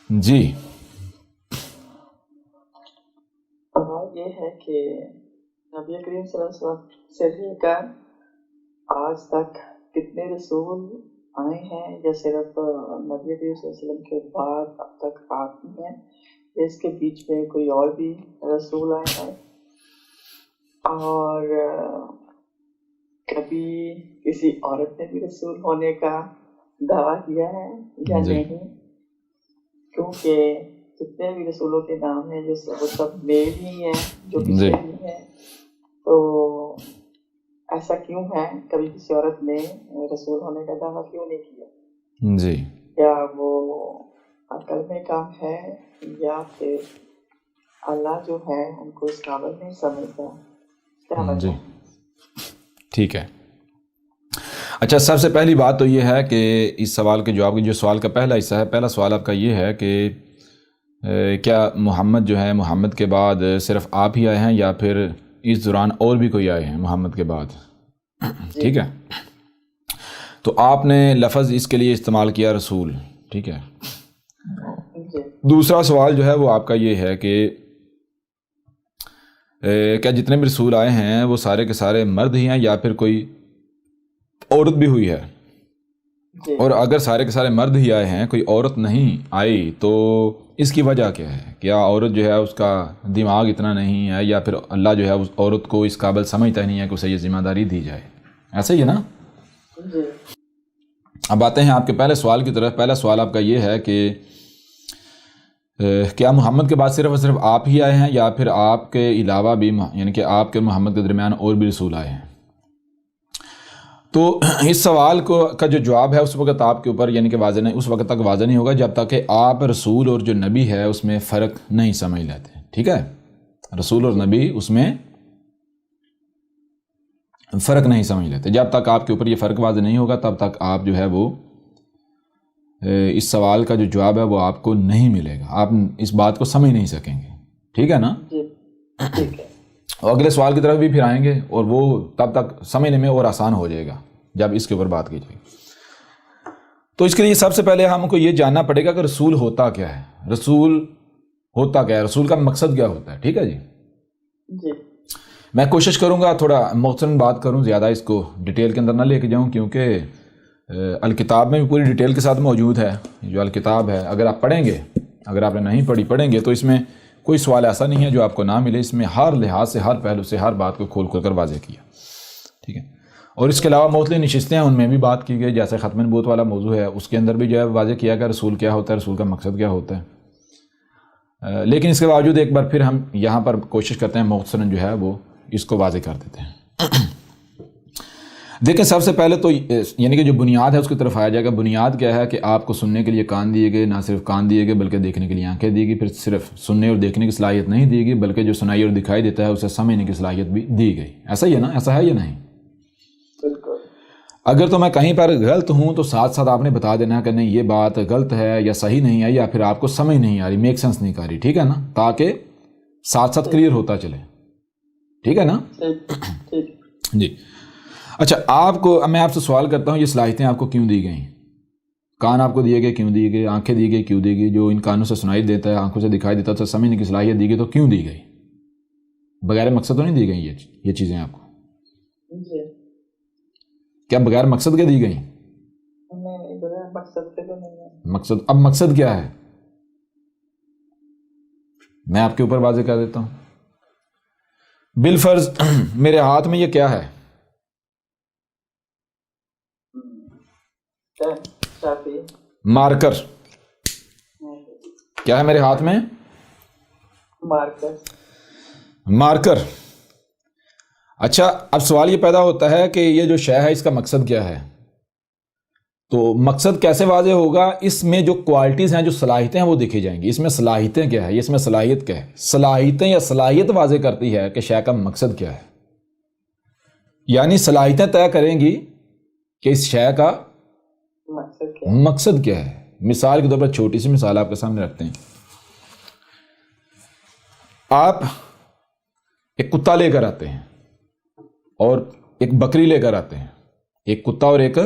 جی سوال یہ ہے کہ نبی کریم صلی اللہ علیہ وسلم سے لے کر آج تک کتنے رسول آئے ہیں، یا صرف نبی کریم صلی اللہ علیہ وسلم کے بعد اب تک آتی ہیں، یا اس کے بیچ میں کوئی اور بھی رسول آئے ہیں، اور کبھی کسی عورت نے بھی رسول ہونے کا دعویٰ کیا ہے یا جی نہیں؟ کیونکہ جتنے بھی رسولوں کے نام ہیں وہ سب میل ہی ہیں جو جی پچھلے بھی ہیں، تو ایسا کیوں ہے؟ کبھی کسی عورت نے رسول ہونے کا دعویٰ کیوں نہیں کیا؟ جی کیا وہ عقل میں کم ہے، یا پھر اللہ جو ہے ان کو اس قابل نہیں سمجھتا؟ کیا جی وجہ؟ ٹھیک ہے. اچھا، سب سے پہلی بات تو یہ ہے کہ اس سوال کے جواب جو سوال کا پہلا حصہ ہے، پہلا سوال آپ کا یہ ہے کہ کیا محمد جو ہے، محمد کے بعد صرف آپ ہی آئے ہیں یا پھر اس دوران اور بھی کوئی آئے ہیں محمد کے بعد؟ ٹھیک ہے، تو آپ نے لفظ اس کے لیے استعمال کیا رسول. ٹھیک ہے. دوسرا سوال جو ہے وہ آپ کا یہ ہے کہ کیا جتنے بھی رسول آئے ہیں وہ سارے کے سارے مرد ہی ہیں یا پھر کوئی عورت بھی ہوئی ہے؟ اور اگر سارے کے سارے مرد ہی آئے ہیں، کوئی عورت نہیں آئی، تو اس کی وجہ کیا ہے؟ کیا عورت جو ہے اس کا دماغ اتنا نہیں ہے، یا پھر اللہ جو ہے اس عورت کو اس قابل سمجھتا ہی نہیں ہے کہ اسے یہ ذمہ داری دی جائے؟ ایسا ہی ہے نا؟ اب آتے ہیں آپ کے پہلے سوال کی طرف. پہلا سوال آپ کا یہ ہے کہ کیا محمد کے بعد صرف اور صرف آپ ہی آئے ہیں یا پھر آپ کے علاوہ بھی، یعنی کہ آپ کے محمد کے درمیان اور بھی رسول آئے ہیں؟ تو اس سوال کا جو جواب ہے اس وقت آپ کے اوپر، یعنی کہ واضح نہیں، اس وقت تک واضح نہیں ہوگا جب تک کہ آپ رسول اور جو نبی ہے اس میں فرق نہیں سمجھ لیتے. ٹھیک ہے، رسول اور نبی اس میں فرق نہیں سمجھ لیتے. جب تک آپ کے اوپر یہ فرق واضح نہیں ہوگا تب تک آپ جو ہے وہ اس سوال کا جو جواب ہے وہ آپ کو نہیں ملے گا، آپ اس بات کو سمجھ نہیں سکیں گے. ٹھیک ہے نا؟ اور اگلے سوال کی طرف بھی پھر آئیں گے اور وہ تب تک سمجھنے میں اور آسان ہو جائے گا جب اس کے اوپر بات کی جائے گی. تو اس کے لیے سب سے پہلے ہم کو یہ جاننا پڑے گا کہ رسول ہوتا کیا ہے. رسول ہوتا کیا ہے، رسول کا مقصد کیا ہوتا ہے. ٹھیک ہے جی. میں کوشش کروں گا تھوڑا مختصراً بات کروں، زیادہ اس کو ڈیٹیل کے اندر نہ لے کے جاؤں، کیونکہ الکتاب میں بھی پوری ڈیٹیل کے ساتھ موجود ہے. جو الکتاب ہے اگر آپ پڑھیں گے، اگر آپ نے نہیں پڑھیں گے تو اس میں کوئی سوال ایسا نہیں ہے جو آپ کو نہ ملے. اس میں ہر لحاظ سے، ہر پہلو سے ہر بات کو کھول کر واضح کیا. ٹھیک ہے. اور اس کے علاوہ مختلف نشستیں ہیں، ان میں بھی بات کی گئی، جیسے ختم نبوت والا موضوع ہے اس کے اندر بھی جو ہے واضح کیا گیا رسول کیا ہوتا ہے، رسول کا مقصد کیا ہوتا ہے. لیکن اس کے باوجود ایک بار پھر ہم یہاں پر کوشش کرتے ہیں مختصراً جو ہے وہ اس کو واضح کر دیتے ہیں. دیکھیں، سب سے پہلے تو یعنی کہ جو بنیاد ہے اس کی طرف آیا جائے گا. بنیاد کیا ہے کہ آپ کو سننے کے لیے کان دیے گئے، نہ صرف کان دیے گئے بلکہ دیکھنے کے لیے آنکھیں دی گئی. پھر صرف سننے اور دیکھنے کی صلاحیت نہیں دی گئی بلکہ جو سنائی اور دکھائی دیتا ہے اسے سمجھنے کی صلاحیت بھی دی گئی. ایسا ہی ہے نا؟ ایسا ہے یا نہیں؟ اگر تو میں کہیں پر غلط ہوں تو ساتھ ساتھ آپ نے بتا دینا کہ نہیں یہ بات غلط ہے یا صحیح نہیں ہے، یا پھر آپ کو سمجھ نہیں آ رہی، میک سینس نہیں کر رہی. ٹھیک ہے نا؟ تاکہ ساتھ ساتھ کلیئر ہوتا چلے. ٹھیک ہے نا جی. اچھا، میں آپ سے سوال کرتا ہوں، یہ صلاحیتیں آپ کو کیوں دی گئیں؟ کان آپ کو دیے گئے، کیوں دیے گئے؟ آنکھیں دی گئی، کیوں دی گئی؟ جو ان کانوں سے سنائی دیتا ہے، آنکھوں سے دکھائی دیتا ہے، تو سمجھنے کی صلاحیت دی گئی، تو کیوں دی گئی؟ بغیر مقصد تو نہیں دی گئی یہ چیزیں آپ کو؟ کیا بغیر مقصد کے دی گئیں؟ مقصد، اب مقصد کیا ہے میں آپ کے اوپر واضح کر دیتا ہوں. بالفرض میرے ہاتھ میں یہ کیا ہے؟ مارکر. کیا ہے میرے ہاتھ میں؟ مارکر. اچھا، اب سوال یہ پیدا ہوتا ہے کہ یہ جو شے ہے اس کا مقصد کیا ہے؟ تو مقصد کیسے واضح ہوگا؟ اس میں جو کوالٹیز ہیں، جو صلاحیتیں ہیں وہ دیکھی جائیں گی. اس میں صلاحیتیں کیا ہے، اس میں صلاحیت کیا ہے؟ صلاحیتیں یا صلاحیت واضح کرتی ہے کہ شے کا مقصد کیا ہے. یعنی صلاحیتیں طے کریں گی کہ اس شے کا مقصد کیا ہے. مثال کے طور پر چھوٹی سی مثال آپ کے سامنے رکھتے ہیں. آپ ایک کتا لے کر آتے ہیں اور ایک بکری لے کر آتے ہیں. ایک کتا اور ایک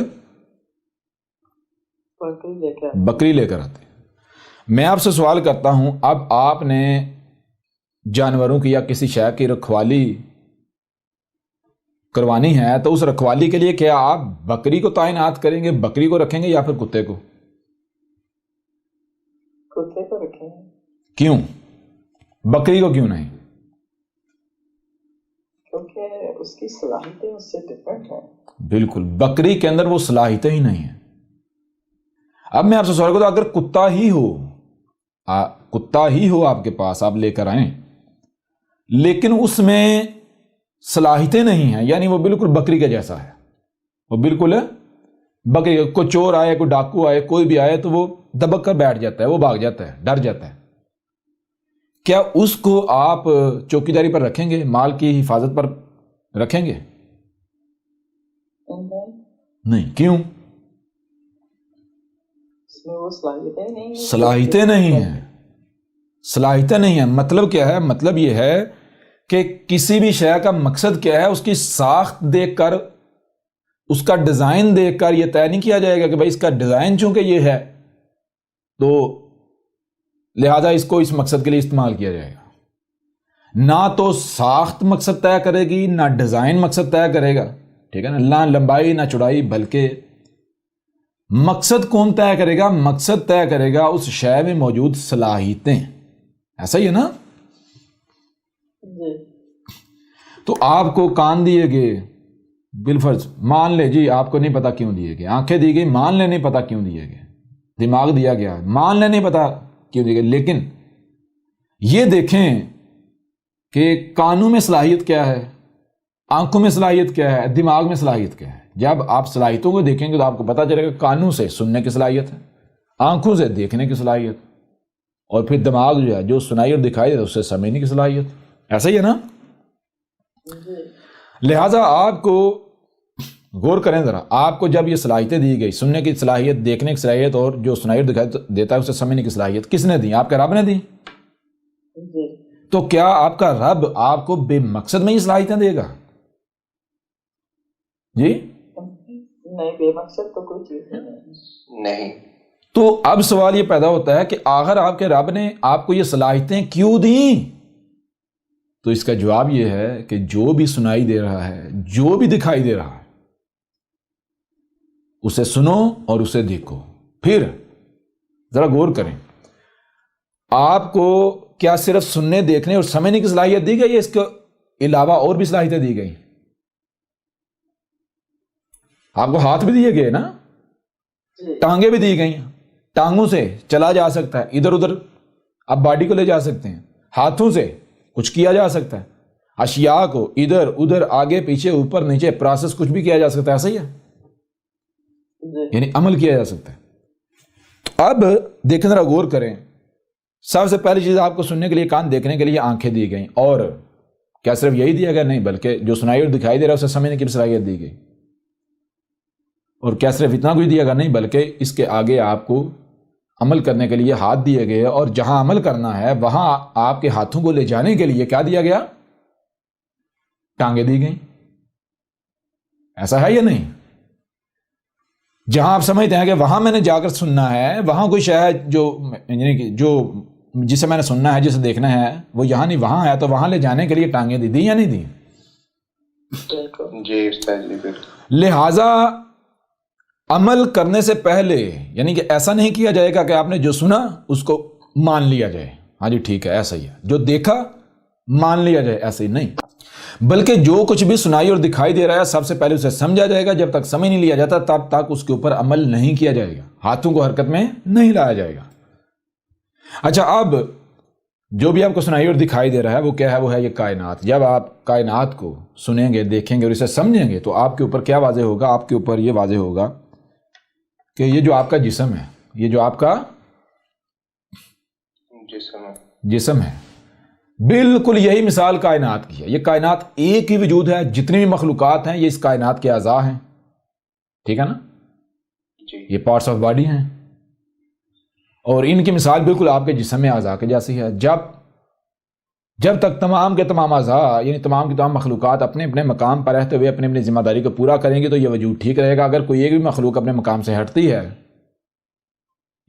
بکری لے کر آتے ہیں. میں آپ سے سوال کرتا ہوں، اب آپ نے جانوروں کی یا کسی شے کی رکھوالی کروانی ہے تو اس رکھوالی کے لیے کیا آپ بکری کو تعینات کریں گے، بکری کو رکھیں گے یا پھر کتے کو؟ کتے کو رکھیں گے۔ کیوں بکری کو کیوں نہیں؟ کیونکہ اس کی صلاحیتیں اس سے ڈفرینٹ ہیں۔ بالکل، بکری کے اندر وہ صلاحیتیں ہی نہیں ہیں۔ اب میں آپ سے سوال کرتا ہوں، اگر کتا ہی ہو آپ کے پاس، آپ لے کر آئیں، لیکن اس میں صلاحیتیں نہیں ہیں، یعنی وہ بالکل بکری کے جیسا ہے، وہ بالکل بکری، کوئی چور آئے، کوئی ڈاکو آئے، کوئی بھی آئے تو وہ دبک کر بیٹھ جاتا ہے، وہ بھاگ جاتا ہے، ڈر جاتا ہے، کیا اس کو آپ چوکیداری پر رکھیں گے، مال کی حفاظت پر رکھیں گے؟ نہیں، کیوں؟ اس میں وہ صلاحیتیں نہیں ہیں۔ صلاحیتیں نہیں ہیں، مطلب کیا ہے؟ مطلب یہ ہے کہ کسی بھی شے کا مقصد کیا ہے، اس کی ساخت دیکھ کر، اس کا ڈیزائن دیکھ کر یہ طے نہیں کیا جائے گا کہ بھائی اس کا ڈیزائن چونکہ یہ ہے تو لہذا اس کو اس مقصد کے لیے استعمال کیا جائے گا۔ نہ تو ساخت مقصد طے کرے گی، نہ ڈیزائن مقصد طے کرے گا، ٹھیک ہے نا، نہ لمبائی نہ چوڑائی، بلکہ مقصد کون طے کرے گا؟ مقصد طے کرے گا اس شے میں موجود صلاحیتیں، ایسا ہی ہے نا؟ جی۔ تو آپ کو کان دیے گئے، بالفرض مان لے جی آپ کو نہیں پتا کیوں دیے گئے، آنکھیں دی گئی، مان لے نہیں پتا کیوں دیے گئے، دماغ دیا گیا، مان لے نہیں پتا کیوں دیے گئے، لیکن یہ دیکھیں کہ کانوں میں صلاحیت کیا ہے، آنکھوں میں صلاحیت کیا ہے، دماغ میں صلاحیت کیا ہے۔ جب آپ صلاحیتوں کو دیکھیں گے تو آپ کو پتا چلے گا کانوں سے سننے کی صلاحیت ہے، آنکھوں سے دیکھنے کی صلاحیت، اور پھر دماغ جو ہے جو سنائی اور دکھائی دے اس سے سمجھنے کی صلاحیت، ایسا ہی ہے نا؟ لہذا آپ کو غور کریں ذرا، آپ کو جب یہ صلاحیتیں دی گئی، سننے کی صلاحیت، دیکھنے کی صلاحیت اور جو سنائی اور دکھائی دیتا ہے اسے سمجھنے کی صلاحیت، کس نے دی؟ آپ کے رب نے دی۔ تو کیا آپ کا رب آپ کو بے مقصد میں ہی صلاحیتیں دے گا؟ جی نہیں، بے مقصد تو کوئی چیز نہیں۔ تو اب سوال یہ پیدا ہوتا ہے کہ آخر آپ کے رب نے آپ کو یہ صلاحیتیں کیوں دیں؟ تو اس کا جواب یہ ہے کہ جو بھی سنائی دے رہا ہے، جو بھی دکھائی دے رہا ہے، اسے سنو اور اسے دیکھو۔ پھر ذرا غور کریں، آپ کو کیا صرف سننے، دیکھنے اور سمجھنے کی صلاحیت دی گئی ہے؟ اس کے علاوہ اور بھی صلاحیتیں دی گئی؟ آپ کو ہاتھ بھی دیے گئے نا، ٹانگیں بھی دی گئی، ٹانگوں سے چلا جا سکتا ہے، ادھر ادھر آپ باڈی کو لے جا سکتے ہیں، ہاتھوں سے کچھ کیا جا سکتا ہے، اشیاء کو ادھر ادھر آگے پیچھے اوپر نیچے پروسیس کچھ بھی کیا جا سکتا ہے، ایسا ہی ہے، یعنی عمل کیا جا سکتا ہے۔ تو اب دیکھیں ذرا غور کریں، سب سے پہلی چیز آپ کو سننے کے لیے کان، دیکھنے کے لیے آنکھیں دی گئیں، اور کیا صرف یہی دیا گیا؟ نہیں، بلکہ جو سنائی اور دکھائی دے رہا ہے اسے سمجھنے کی صلاحیت دی گئی، اور کیا صرف اتنا کچھ دیا گیا؟ نہیں، بلکہ اس کے آگے آپ کو عمل کرنے کے لیے ہاتھ دیے گئے، اور جہاں عمل کرنا ہے وہاں آپ کے ہاتھوں کو لے جانے کے لیے کیا دیا گیا؟ ٹانگیں دی گئیں، ایسا ہے یا نہیں؟ جہاں آپ سمجھتے ہیں کہ وہاں میں نے جا کر سننا ہے، وہاں کوئی شے جو جسے میں نے سننا ہے، جسے دیکھنا ہے، وہ یہاں نہیں وہاں ہے، تو وہاں لے جانے کے لیے ٹانگیں دی یا نہیں دی؟ جی استاد جی، لہذا عمل کرنے سے پہلے، یعنی کہ ایسا نہیں کیا جائے گا کہ آپ نے جو سنا اس کو مان لیا جائے، ہاں جی ٹھیک ہے ایسا ہی ہے، جو دیکھا مان لیا جائے، ایسا ہی نہیں، بلکہ جو کچھ بھی سنائی اور دکھائی دے رہا ہے سب سے پہلے اسے سمجھا جائے گا، جب تک سمجھ نہیں لیا جاتا تب تک اس کے اوپر عمل نہیں کیا جائے گا، ہاتھوں کو حرکت میں نہیں لایا جائے گا۔ اچھا، اب جو بھی آپ کو سنائی اور دکھائی دے رہا ہے وہ کیا ہے؟ وہ ہے یہ کائنات۔ جب آپ کائنات کو سنیں گے، دیکھیں گے اور اسے سمجھیں گے تو آپ کے اوپر کیا واضح ہوگا؟ آپ کے اوپر یہ واضح ہوگا کہ یہ جو آپ کا جسم ہے، یہ جو آپ کا جسم ہے، بالکل یہی مثال کائنات کی ہے۔ یہ کائنات ایک ہی وجود ہے، جتنی بھی مخلوقات ہیں یہ اس کائنات کے اعضاء ہیں، ٹھیک ہے نا؟ یہ پارٹس آف باڈی ہیں، اور ان کی مثال بالکل آپ کے جسم میں اعضاء کے جیسی ہے۔ جب تک تمام کے تمام اعضاء، یعنی تمام کی تمام مخلوقات اپنے اپنے مقام پر رہتے ہوئے اپنی اپنی ذمہ داری کو پورا کریں گے تو یہ وجود ٹھیک رہے گا۔ اگر کوئی ایک بھی مخلوق اپنے مقام سے ہٹتی ہے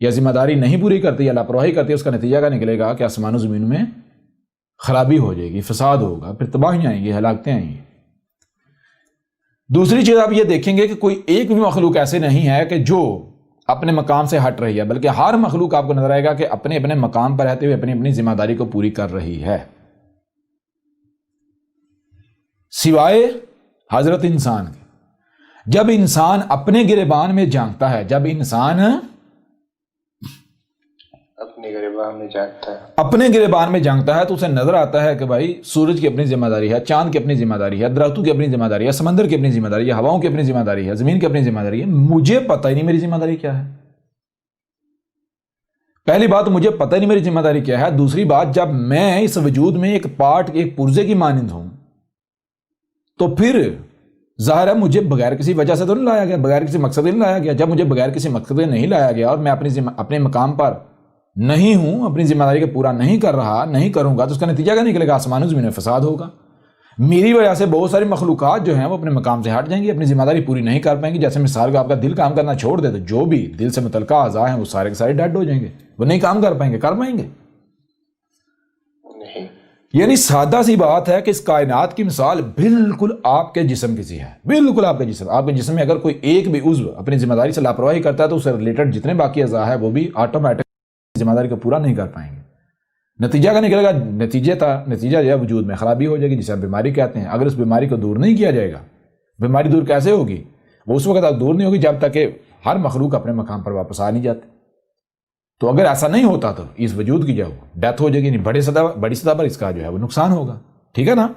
یا ذمہ داری نہیں پوری کرتی یا لاپرواہی کرتی ہے، اس کا نتیجہ کیا نکلے گا کہ آسمان و زمین میں خرابی ہو جائے گی، فساد ہوگا، پھر تباہیاں آئیں گی، ہلاکتیں آئیں گی۔ دوسری چیز آپ یہ دیکھیں گے کہ کوئی ایک بھی مخلوق ایسے نہیں ہے کہ جو اپنے مقام سے ہٹ رہی ہے، بلکہ ہر مخلوق آپ کو نظر آئے گا کہ اپنے اپنے مقام پر رہتے ہوئے اپنی اپنی ذمہ داری کو پوری کر رہی ہے، سوائے حضرت انسان کے۔ جب انسان اپنے گریبان میں جھانکتا ہے، جب انسان اپنے گریبان میں جھانکتا ہے تو اسے نظر آتا ہے کہ بھائی سورج کی اپنی ذمہ داری ہے، چاند کی اپنی ذمہ داری ہے، درختوں کی اپنی ذمہ داری ہے، سمندر کی اپنی ذمہ داری ہے، ہواؤں کی اپنی ذمہ داری ہے، زمین کی اپنی ذمہ داری ہے۔ مجھے پتہ ہی نہیں میری ذمہ داری کیا ہے۔ پہلی بات مجھے پتہ ہی نہیں میری ذمہ داری کیا ہے۔ دوسری بات جب میں اس وجود میں ایک پارٹ، ایک پرزے کی مانند ہوں تو پھر ظاہر ہے مجھے بغیر کسی وجہ سے تو نہیں لایا گیا، بغیر کسی مقصد سے نہیں لایا گیا۔ جب مجھے بغیر کسی مقصد سے نہیں لایا گیا اور میں اپنے مقام پر نہیں ہوں، اپنی ذمہ داری کو پورا نہیں کر رہا، نہیں کروں گا، تو اس کا نتیجہ کیا نکلے گا؟ آسمان و زمین میں فساد ہوگا۔ میری وجہ سے بہت ساری مخلوقات جو ہیں وہ اپنے مقام سے ہٹ جائیں گی، اپنی ذمہ داری پوری نہیں کر پائیں گی۔ جیسے مثال کا آپ کا دل کام کرنا چھوڑ دے تو جو بھی دل سے متعلقہ اعضاء ہیں وہ سارے کے سارے ڈیڈ ہو جائیں گے، وہ نہیں کام کر پائیں گے۔ کر پائیں گے؟ یعنی سادہ سی بات ہے کہ اس کائنات کی مثال بالکل آپ کے جسم کی سی ہے، بالکل آپ کے جسم۔ آپ کے جسم میں اگر کوئی ایک بھی عضو اپنی ذمہ داری سے لاپرواہی کرتا ہے تو اس سے ریلیٹڈ جتنے باقی اعضاء ہیں وہ بھی آٹومیٹک ذمہ داری کو پورا نہیں کر پائیں گے۔ نتیجہ کا نکلے گا، نتیجہ جو ہے وجود میں خرابی ہو جائے گی، جسے ہم بیماری کہتے ہیں۔ اگر اس بیماری کو دور نہیں کیا جائے گا، بیماری دور کیسے ہوگی؟ وہ اس وقت تک دور نہیں ہوگی جب تک کہ ہر مخلوق اپنے مقام پر واپس آ نہیں جاتے۔ تو اگر ایسا نہیں ہوتا تو اس وجود کی جو ڈیتھ ہو جائے گی، بڑی سطح پر اس کا جو ہے وہ نقصان ہوگا، ٹھیک ہے نا؟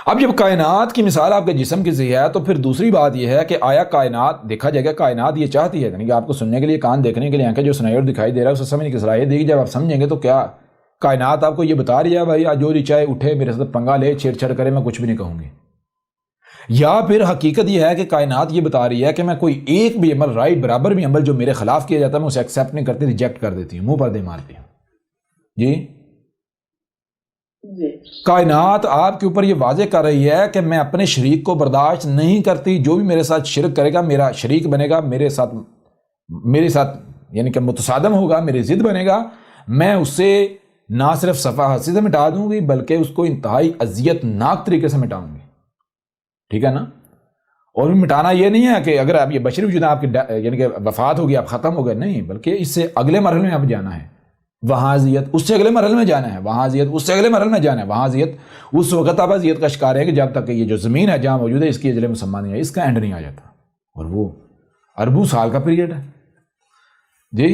اب جب کائنات کی مثال آپ کے جسم کی سی ہے تو پھر دوسری بات یہ ہے کہ آیا کائنات دیکھا جائے گا، کائنات یہ چاہتی ہے، یعنی کہ آپ کو سننے کے لیے کان، دیکھنے کے لیے آنکھیں، جو سنائی اور دکھائی دے رہا ہے اسے سمجھنے کی صلاحیت دے گی۔ جب آپ سمجھیں گے تو کیا کائنات آپ کو یہ بتا رہی ہے بھائی آج جو چاہے اٹھے میرے ساتھ پنگا لے، چھیڑ چھاڑ کرے، میں کچھ بھی نہیں کہوں گی؟ یا پھر حقیقت یہ ہے کہ کائنات یہ بتا رہی ہے کہ میں کوئی ایک بھی عمل، رائٹ برابر بھی عمل جو میرے خلاف کیا جاتا ہے میں اسے ایکسیپٹ نہیں کرتی، ریجیکٹ کر دیتی ہوں، منہ پر دے مارتی ہوں؟ جی کائنات آپ کے اوپر یہ واضح کر رہی ہے کہ میں اپنے شریک کو برداشت نہیں کرتی، جو بھی میرے ساتھ شرک کرے گا، میرا شریک بنے گا، میرے ساتھ یعنی کہ متصادم ہوگا، میری ضد بنے گا، میں اسے نہ صرف صفحہ ہستی سے مٹا دوں گی بلکہ اس کو انتہائی اذیت ناک طریقے سے مٹاؤں گی، ٹھیک ہے نا؟ اور مٹانا یہ نہیں ہے کہ اگر آپ یہ بشری وجود آپ کی یعنی کہ وفات ہوگی آپ ختم ہو گئے، نہیں، بلکہ اس سے اگلے مرحلے میں آپ جانا ہے، وہاں اذیت، اس سے اگلے مرحلے میں جانا ہے، وہاں اذیت، اس سے اگلے مرحلے میں جانا ہے، وہاں اذیت۔ اس وقت آپ اذیت کا شکار ہے کہ جب تک کہ یہ جو زمین ہے جہاں موجود ہے اس کی اجل مسمى نہیں ہے، اس کا اینڈ نہیں آ جاتا، اور وہ اربوں سال کا پیریڈ ہے۔ جی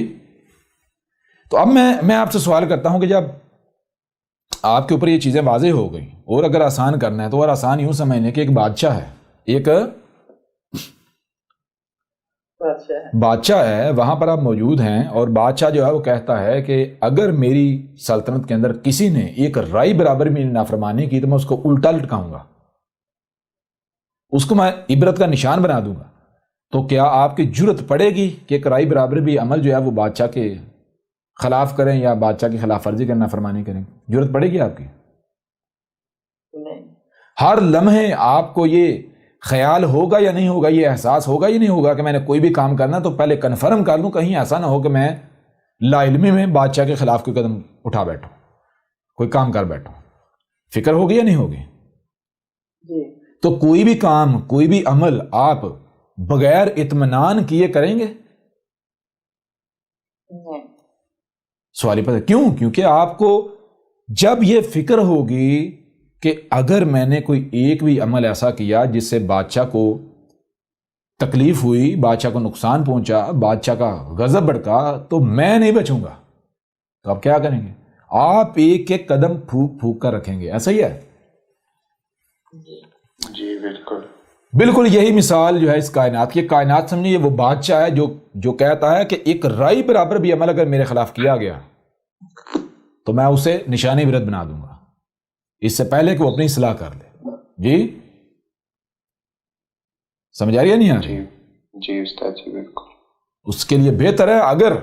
تو اب میں آپ سے سوال کرتا ہوں کہ جب آپ کے اوپر یہ چیزیں واضح ہو گئیں اور اگر آسان کرنا ہے تو اور آسان یوں سمجھنے کہ ایک بادشاہ ہے، ایک بادشاہ ہے، وہاں پر آپ موجود ہیں، اور بادشاہ جو ہے وہ کہتا ہے کہ اگر میری سلطنت کے اندر کسی نے ایک رائی برابر بھی نافرمانی کی تو میں اس کو الٹا لٹکاؤں گا، اس کو میں عبرت کا نشان بنا دوں گا۔ تو کیا آپ کی جرت پڑے گی کہ ایک رائی برابر بھی عمل جو ہے وہ بادشاہ کے خلاف کریں یا بادشاہ کی خلاف ورزی کرنا، نافرمانی کریں؟ جرت پڑے گی آپ کی؟ ہر لمحے آپ کو یہ خیال ہوگا یا نہیں ہوگا، یہ احساس ہوگا یا نہیں ہوگا کہ میں نے کوئی بھی کام کرنا تو پہلے کنفرم کر لوں، کہیں ایسا نہ ہو کہ میں لا علمی میں بادشاہ کے خلاف کوئی قدم اٹھا بیٹھوں، کوئی کام کر بیٹھوں؟ فکر ہوگی یا نہیں ہوگی؟ تو کوئی بھی کام، کوئی بھی عمل آپ بغیر اطمینان کیے کریں گے؟ سوالی پتہ کیوں؟ کیونکہ آپ کو جب یہ فکر ہوگی کہ اگر میں نے کوئی ایک بھی عمل ایسا کیا جس سے بادشاہ کو تکلیف ہوئی، بادشاہ کو نقصان پہنچا، بادشاہ کا غضب بھڑکا، تو میں نہیں بچوں گا، تو آپ کیا کریں گے؟ آپ ایک ایک قدم پھونک پھونک کر رکھیں گے۔ ایسا ہی ہے؟ جی بالکل بالکل یہی مثال جو ہے اس کائنات کی۔ کائنات سمجھیے وہ بادشاہ ہے جو کہتا ہے کہ ایک رائی برابر بھی عمل اگر میرے خلاف کیا گیا تو میں اسے نشانی عبرت بنا دوں گا، اس سے پہلے کہ وہ اپنی اصلاح کر لے۔ جی سمجھ آ رہی ہے نہیں آ رہی؟ جی استاد جی بالکل۔ اس کے لیے بہتر ہے اگر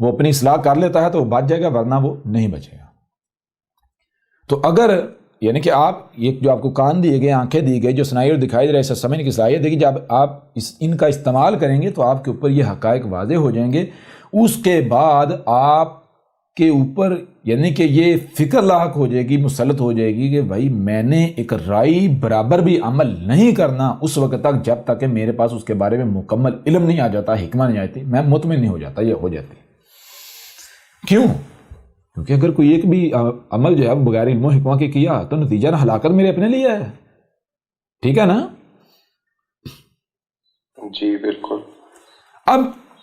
وہ اپنی اصلاح کر لیتا ہے تو وہ بچ جائے گا، ورنہ وہ نہیں بچے گا۔ تو اگر یعنی کہ آپ یہ جو آپ کو کان دیے گئے، آنکھیں دی گئی، جو سنائی اور دکھائی دے رہا ہے، اسے سمجھنے کی صلاحیت دیکھیے، جب آپ ان کا استعمال کریں گے تو آپ کے اوپر یہ حقائق واضح ہو جائیں گے. اس کے بعد آپ کے اوپر یعنی کہ یہ فکر لاحق ہو جائے گی، مسلط ہو جائے گی کہ بھائی میں نے ایک رائی برابر بھی عمل نہیں کرنا اس وقت تک جب تک کہ میرے پاس اس کے بارے میں مکمل علم نہیں آ جاتا، حکمت نہیں آتی، میں مطمئن نہیں ہو جاتا. یہ ہو جاتی کیوں؟ کیونکہ اگر کوئی ایک بھی عمل جو ہے بغیر علم و حکمت کے کیا تو نتیجہ نہ ہلاکت میرے اپنے لیے ہے. ٹھیک ہے نا؟ جی بالکل. اب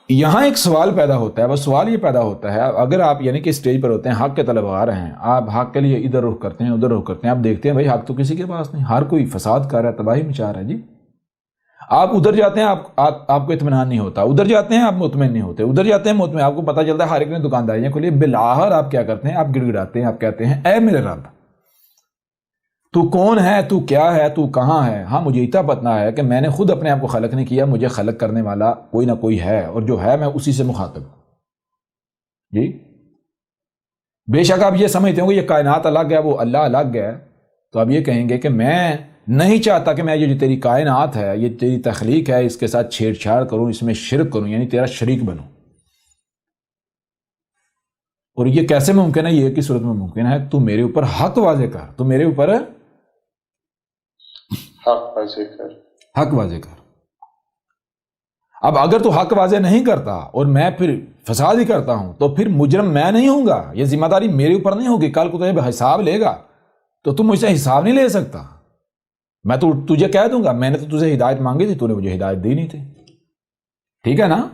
یہاں ایک سوال پیدا ہوتا ہے، بس سوال یہ پیدا ہوتا ہے اگر آپ یعنی کہ اسٹیج پر ہوتے ہیں، حق کے طلبگار ہیں، آپ حق کے لیے ادھر رخ کرتے ہیں ادھر رخ کرتے ہیں، آپ دیکھتے ہیں بھائی حق تو کسی کے پاس نہیں، ہر کوئی فساد کر رہا ہے، تباہی مچا رہا ہے. جی آپ ادھر جاتے ہیں، آپ کو اطمینان نہیں ہوتا، ادھر جاتے ہیں آپ مطمئن نہیں ہوتے، ادھر جاتے ہیں مطمئن، آپ کو پتہ چلتا ہے ہر ایک نے دکانداریاں کھولی، بالآخر آپ کیا کرتے ہیں؟ آپ گڑ گڑاتے ہیں، آپ کہتے ہیں اے میرے رب تو کون ہے، تو کیا ہے، تو کہاں ہے؟ ہاں مجھے اتنا پتنا ہے کہ میں نے خود اپنے آپ کو خلق نہیں کیا، مجھے خلق کرنے والا کوئی نہ کوئی ہے، اور جو ہے میں اسی سے مخاطب ہوں. جی بے شک آپ یہ سمجھتے ہوں کہ یہ کائنات الگ ہے، وہ اللہ الگ ہے، تو آپ یہ کہیں گے کہ میں نہیں چاہتا کہ میں یہ جو تیری کائنات ہے، یہ تیری تخلیق ہے، اس کے ساتھ چھیڑ چھاڑ کروں، اس میں شرک کروں، یعنی تیرا شریک بنوں. اور یہ کیسے ممکن ہے؟ یہ کی صورت میں ممکن ہے تو میرے اوپر حق واضح کر، تو میرے اوپر حق واضح کر، حق واضح کر. اب اگر تو حق واضح نہیں کرتا اور میں پھر فساد ہی کرتا ہوں تو پھر مجرم میں نہیں ہوں گا، یہ ذمہ داری میرے اوپر نہیں ہوگی. کل کو تجھے حساب لے گا تو تم مجھ سے حساب نہیں لے سکتا، میں تو تجھے کہہ دوں گا میں نے تو تجھے ہدایت مانگی تھی، تو نے مجھے ہدایت دی نہیں تھی. ٹھیک ہے نا؟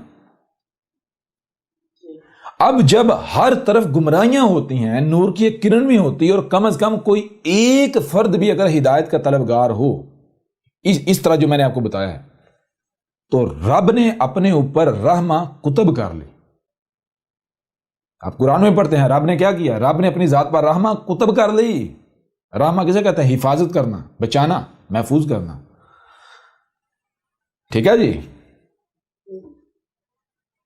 اب جب ہر طرف گمراہیاں ہوتی ہیں، نور کی ایک کرن بھی ہوتی ہے، اور کم از کم کوئی ایک فرد بھی اگر ہدایت کا طلبگار ہو اس طرح جو میں نے آپ کو بتایا ہے، تو رب نے اپنے اوپر رحمہ کتب کر لی. آپ قرآن میں پڑھتے ہیں رب نے کیا کیا؟ رب نے اپنی ذات پر رحمہ کتب کر لی. رحمہ کسے کہتے ہیں؟ حفاظت کرنا، بچانا، محفوظ کرنا. ٹھیک ہے جی؟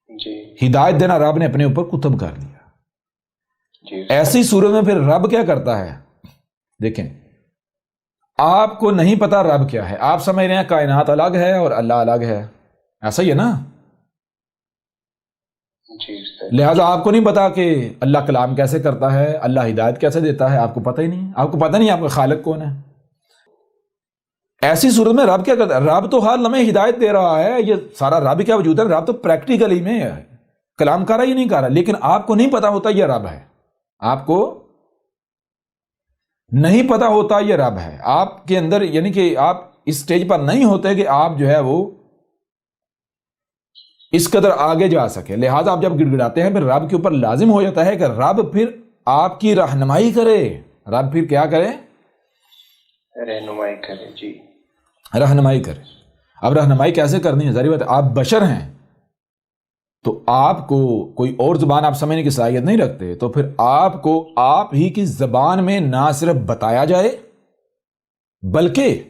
جی ہدایت دینا رب نے اپنے اوپر کتب کر لیا. جی. ایسی صورت میں پھر رب کیا کرتا ہے؟ دیکھیں آپ کو نہیں پتا رب کیا ہے، آپ سمجھ رہے ہیں کائنات الگ ہے اور اللہ الگ ہے، ایسا ہی ہے نا؟ جی لہٰذا آپ کو نہیں پتا کہ اللہ کلام کیسے کرتا ہے، اللہ ہدایت کیسے دیتا ہے، آپ کو پتہ ہی نہیں، آپ کو پتہ نہیں آپ کا خالق کون ہے. ایسی صورت میں رب کیا کرتا ہے؟ رب تو ہر لمحے ہدایت دے رہا ہے، یہ سارا رب کیا وجود ہے، رب تو پریکٹیکلی میں ہے، کلام کر رہا ہی نہیں کر رہا، لیکن آپ کو نہیں پتا ہوتا یہ رب ہے، آپ کو نہیں پتا ہوتا یہ رب ہے. آپ کے اندر یعنی کہ آپ اس سٹیج پر نہیں ہوتے کہ آپ جو ہے وہ اس قدر آگے جا سکے. لہٰذا آپ جب گڑ گڑاتے ہیں پھر رب کے اوپر لازم ہو جاتا ہے کہ رب پھر آپ کی رہنمائی کرے. رب پھر کیا کرے؟ رہنمائی کرے. جی رہنمائی کرے. اب رہنمائی کیسے کرنی ہے؟ ظاہر بات ہے آپ بشر ہیں تو آپ کو کوئی اور زبان آپ سمجھنے کی صلاحیت نہیں رکھتے، تو پھر آپ کو آپ ہی کی زبان میں نہ صرف بتایا جائے بلکہ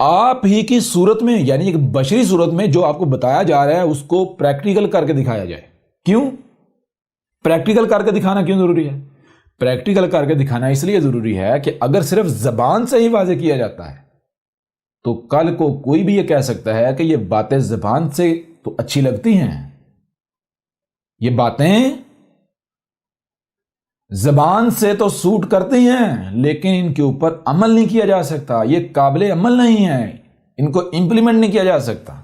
آپ ہی کی صورت میں یعنی ایک بشری صورت میں جو آپ کو بتایا جا رہا ہے اس کو پریکٹیکل کر کے دکھایا جائے. کیوں پریکٹیکل کر کے دکھانا کیوں ضروری ہے؟ پریکٹیکل کر کے دکھانا اس لیے ضروری ہے کہ اگر صرف زبان سے ہی واضح کیا جاتا ہے تو کل کو کوئی بھی یہ کہہ سکتا ہے کہ یہ باتیں زبان سے تو اچھی لگتی ہیں، یہ باتیں زبان سے تو سوٹ کرتی ہیں لیکن ان کے اوپر عمل نہیں کیا جا سکتا، یہ قابل عمل نہیں ہے، ان کو امپلیمنٹ نہیں کیا جا سکتا.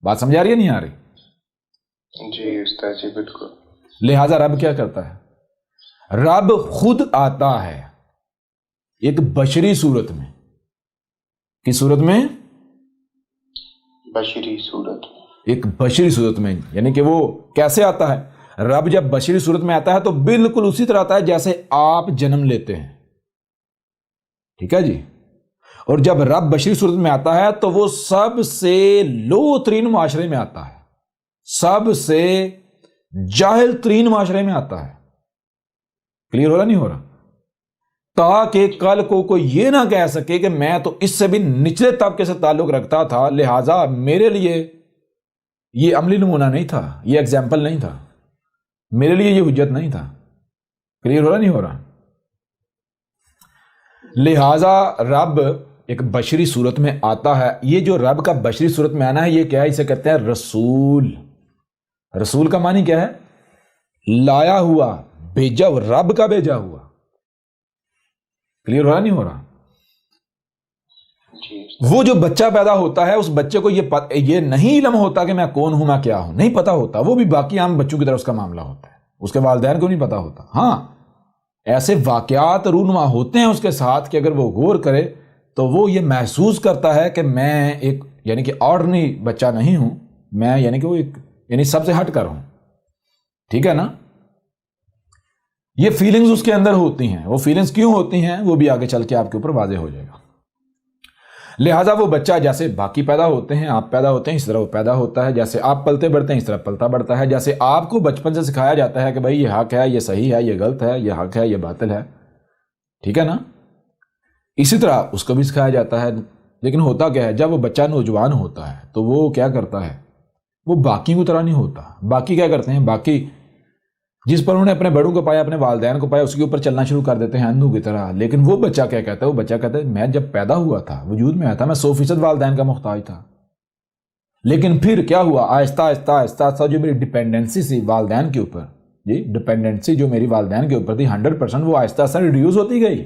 بات سمجھ آ رہی ہے نہیں آ رہی؟ جی استاد جی بالکل. لہذا رب کیا کرتا ہے؟ رب خود آتا ہے ایک بشری صورت میں. کس صورت میں؟ بشری صورت. ایک بشری صورت میں. یعنی کہ وہ کیسے آتا ہے؟ رب جب بشری صورت میں آتا ہے تو بالکل اسی طرح آتا ہے جیسے آپ جنم لیتے ہیں. ٹھیک ہے جی؟ اور جب رب بشری صورت میں آتا ہے تو وہ سب سے لو ترین معاشرے میں آتا ہے، سب سے جاہل ترین معاشرے میں آتا ہے. کلیئر ہو رہا نہیں ہو رہا؟ تاکہ کل کو کوئی یہ نہ کہہ سکے کہ میں تو اس سے بھی نچلے طبقے سے تعلق رکھتا تھا لہٰذا میرے لیے یہ عملی نمونہ نہیں تھا، یہ ایگزامپل نہیں تھا، میرے لیے یہ حجت نہیں تھا. کلیئر ہو رہا نہیں ہو رہا؟ لہٰذا رب ایک بشری صورت میں آتا ہے. یہ جو رب کا بشری صورت میں آنا ہے یہ کیا ہے؟ اسے کہتے ہیں رسول. رسول کا معنی کیا ہے؟ لایا ہوا، بھیجا ہوا، رب کا بھیجا ہوا. کلیئر ہو رہا نہیں ہو رہا؟ جی وہ جو بچہ پیدا ہوتا ہے اس بچے کو یہ نہیں علم ہوتا کہ میں کون ہوں، میں کیا ہوں، نہیں پتا ہوتا. وہ بھی باقی عام بچوں کی طرح اس کا معاملہ ہوتا ہے، اس کے والدین کو نہیں پتا ہوتا. ہاں ایسے واقعات رونما ہوتے ہیں اس کے ساتھ کہ اگر وہ غور کرے تو وہ یہ محسوس کرتا ہے کہ میں ایک یعنی کہ آرڈنری بچہ نہیں ہوں، میں یعنی کہ وہ ایک یعنی سب سے ہٹ کر ہوں. ٹھیک ہے نا؟ یہ فیلنگز اس کے اندر ہوتی ہیں. وہ فیلنگز کیوں ہوتی ہیں وہ بھی آگے چل کے آپ کے اوپر واضح ہو جائے گا. لہٰذا وہ بچہ جیسے باقی پیدا ہوتے ہیں، آپ پیدا ہوتے ہیں، اس طرح وہ پیدا ہوتا ہے. جیسے آپ پلتے بڑھتے ہیں اس طرح پلتا بڑھتا ہے. جیسے آپ کو بچپن سے سکھایا جاتا ہے کہ بھائی یہ حق ہے، یہ صحیح ہے، یہ غلط ہے، یہ حق ہے، یہ باطل ہے. ٹھیک ہے نا؟ اسی طرح اس کو بھی سکھایا جاتا ہے. لیکن ہوتا کیا ہے؟ جب وہ بچہ نوجوان ہوتا ہے تو وہ کیا کرتا ہے؟ وہ باقی کی طرح نہیں ہوتا. باقی کیا کرتے ہیں؟ باقی جس پر انہوں نے اپنے بڑوں کو پایا، اپنے والدین کو پایا، اس کے اوپر چلنا شروع کر دیتے ہیں اندھوں کی طرح. لیکن وہ بچہ کیا کہتا ہے؟ وہ بچہ کہتا ہے میں جب پیدا ہوا تھا، وجود میں آیا تھا، میں 100% والدین کا محتاج تھا. لیکن پھر کیا ہوا؟ آہستہ آہستہ آہستہ آہستہ جو میری ڈپینڈنسی تھی والدین کے اوپر، جی ڈپینڈنسی جو میری والدین کے اوپر تھی 100%، وہ آہستہ آہستہ ریڈیوز ہوتی گئی.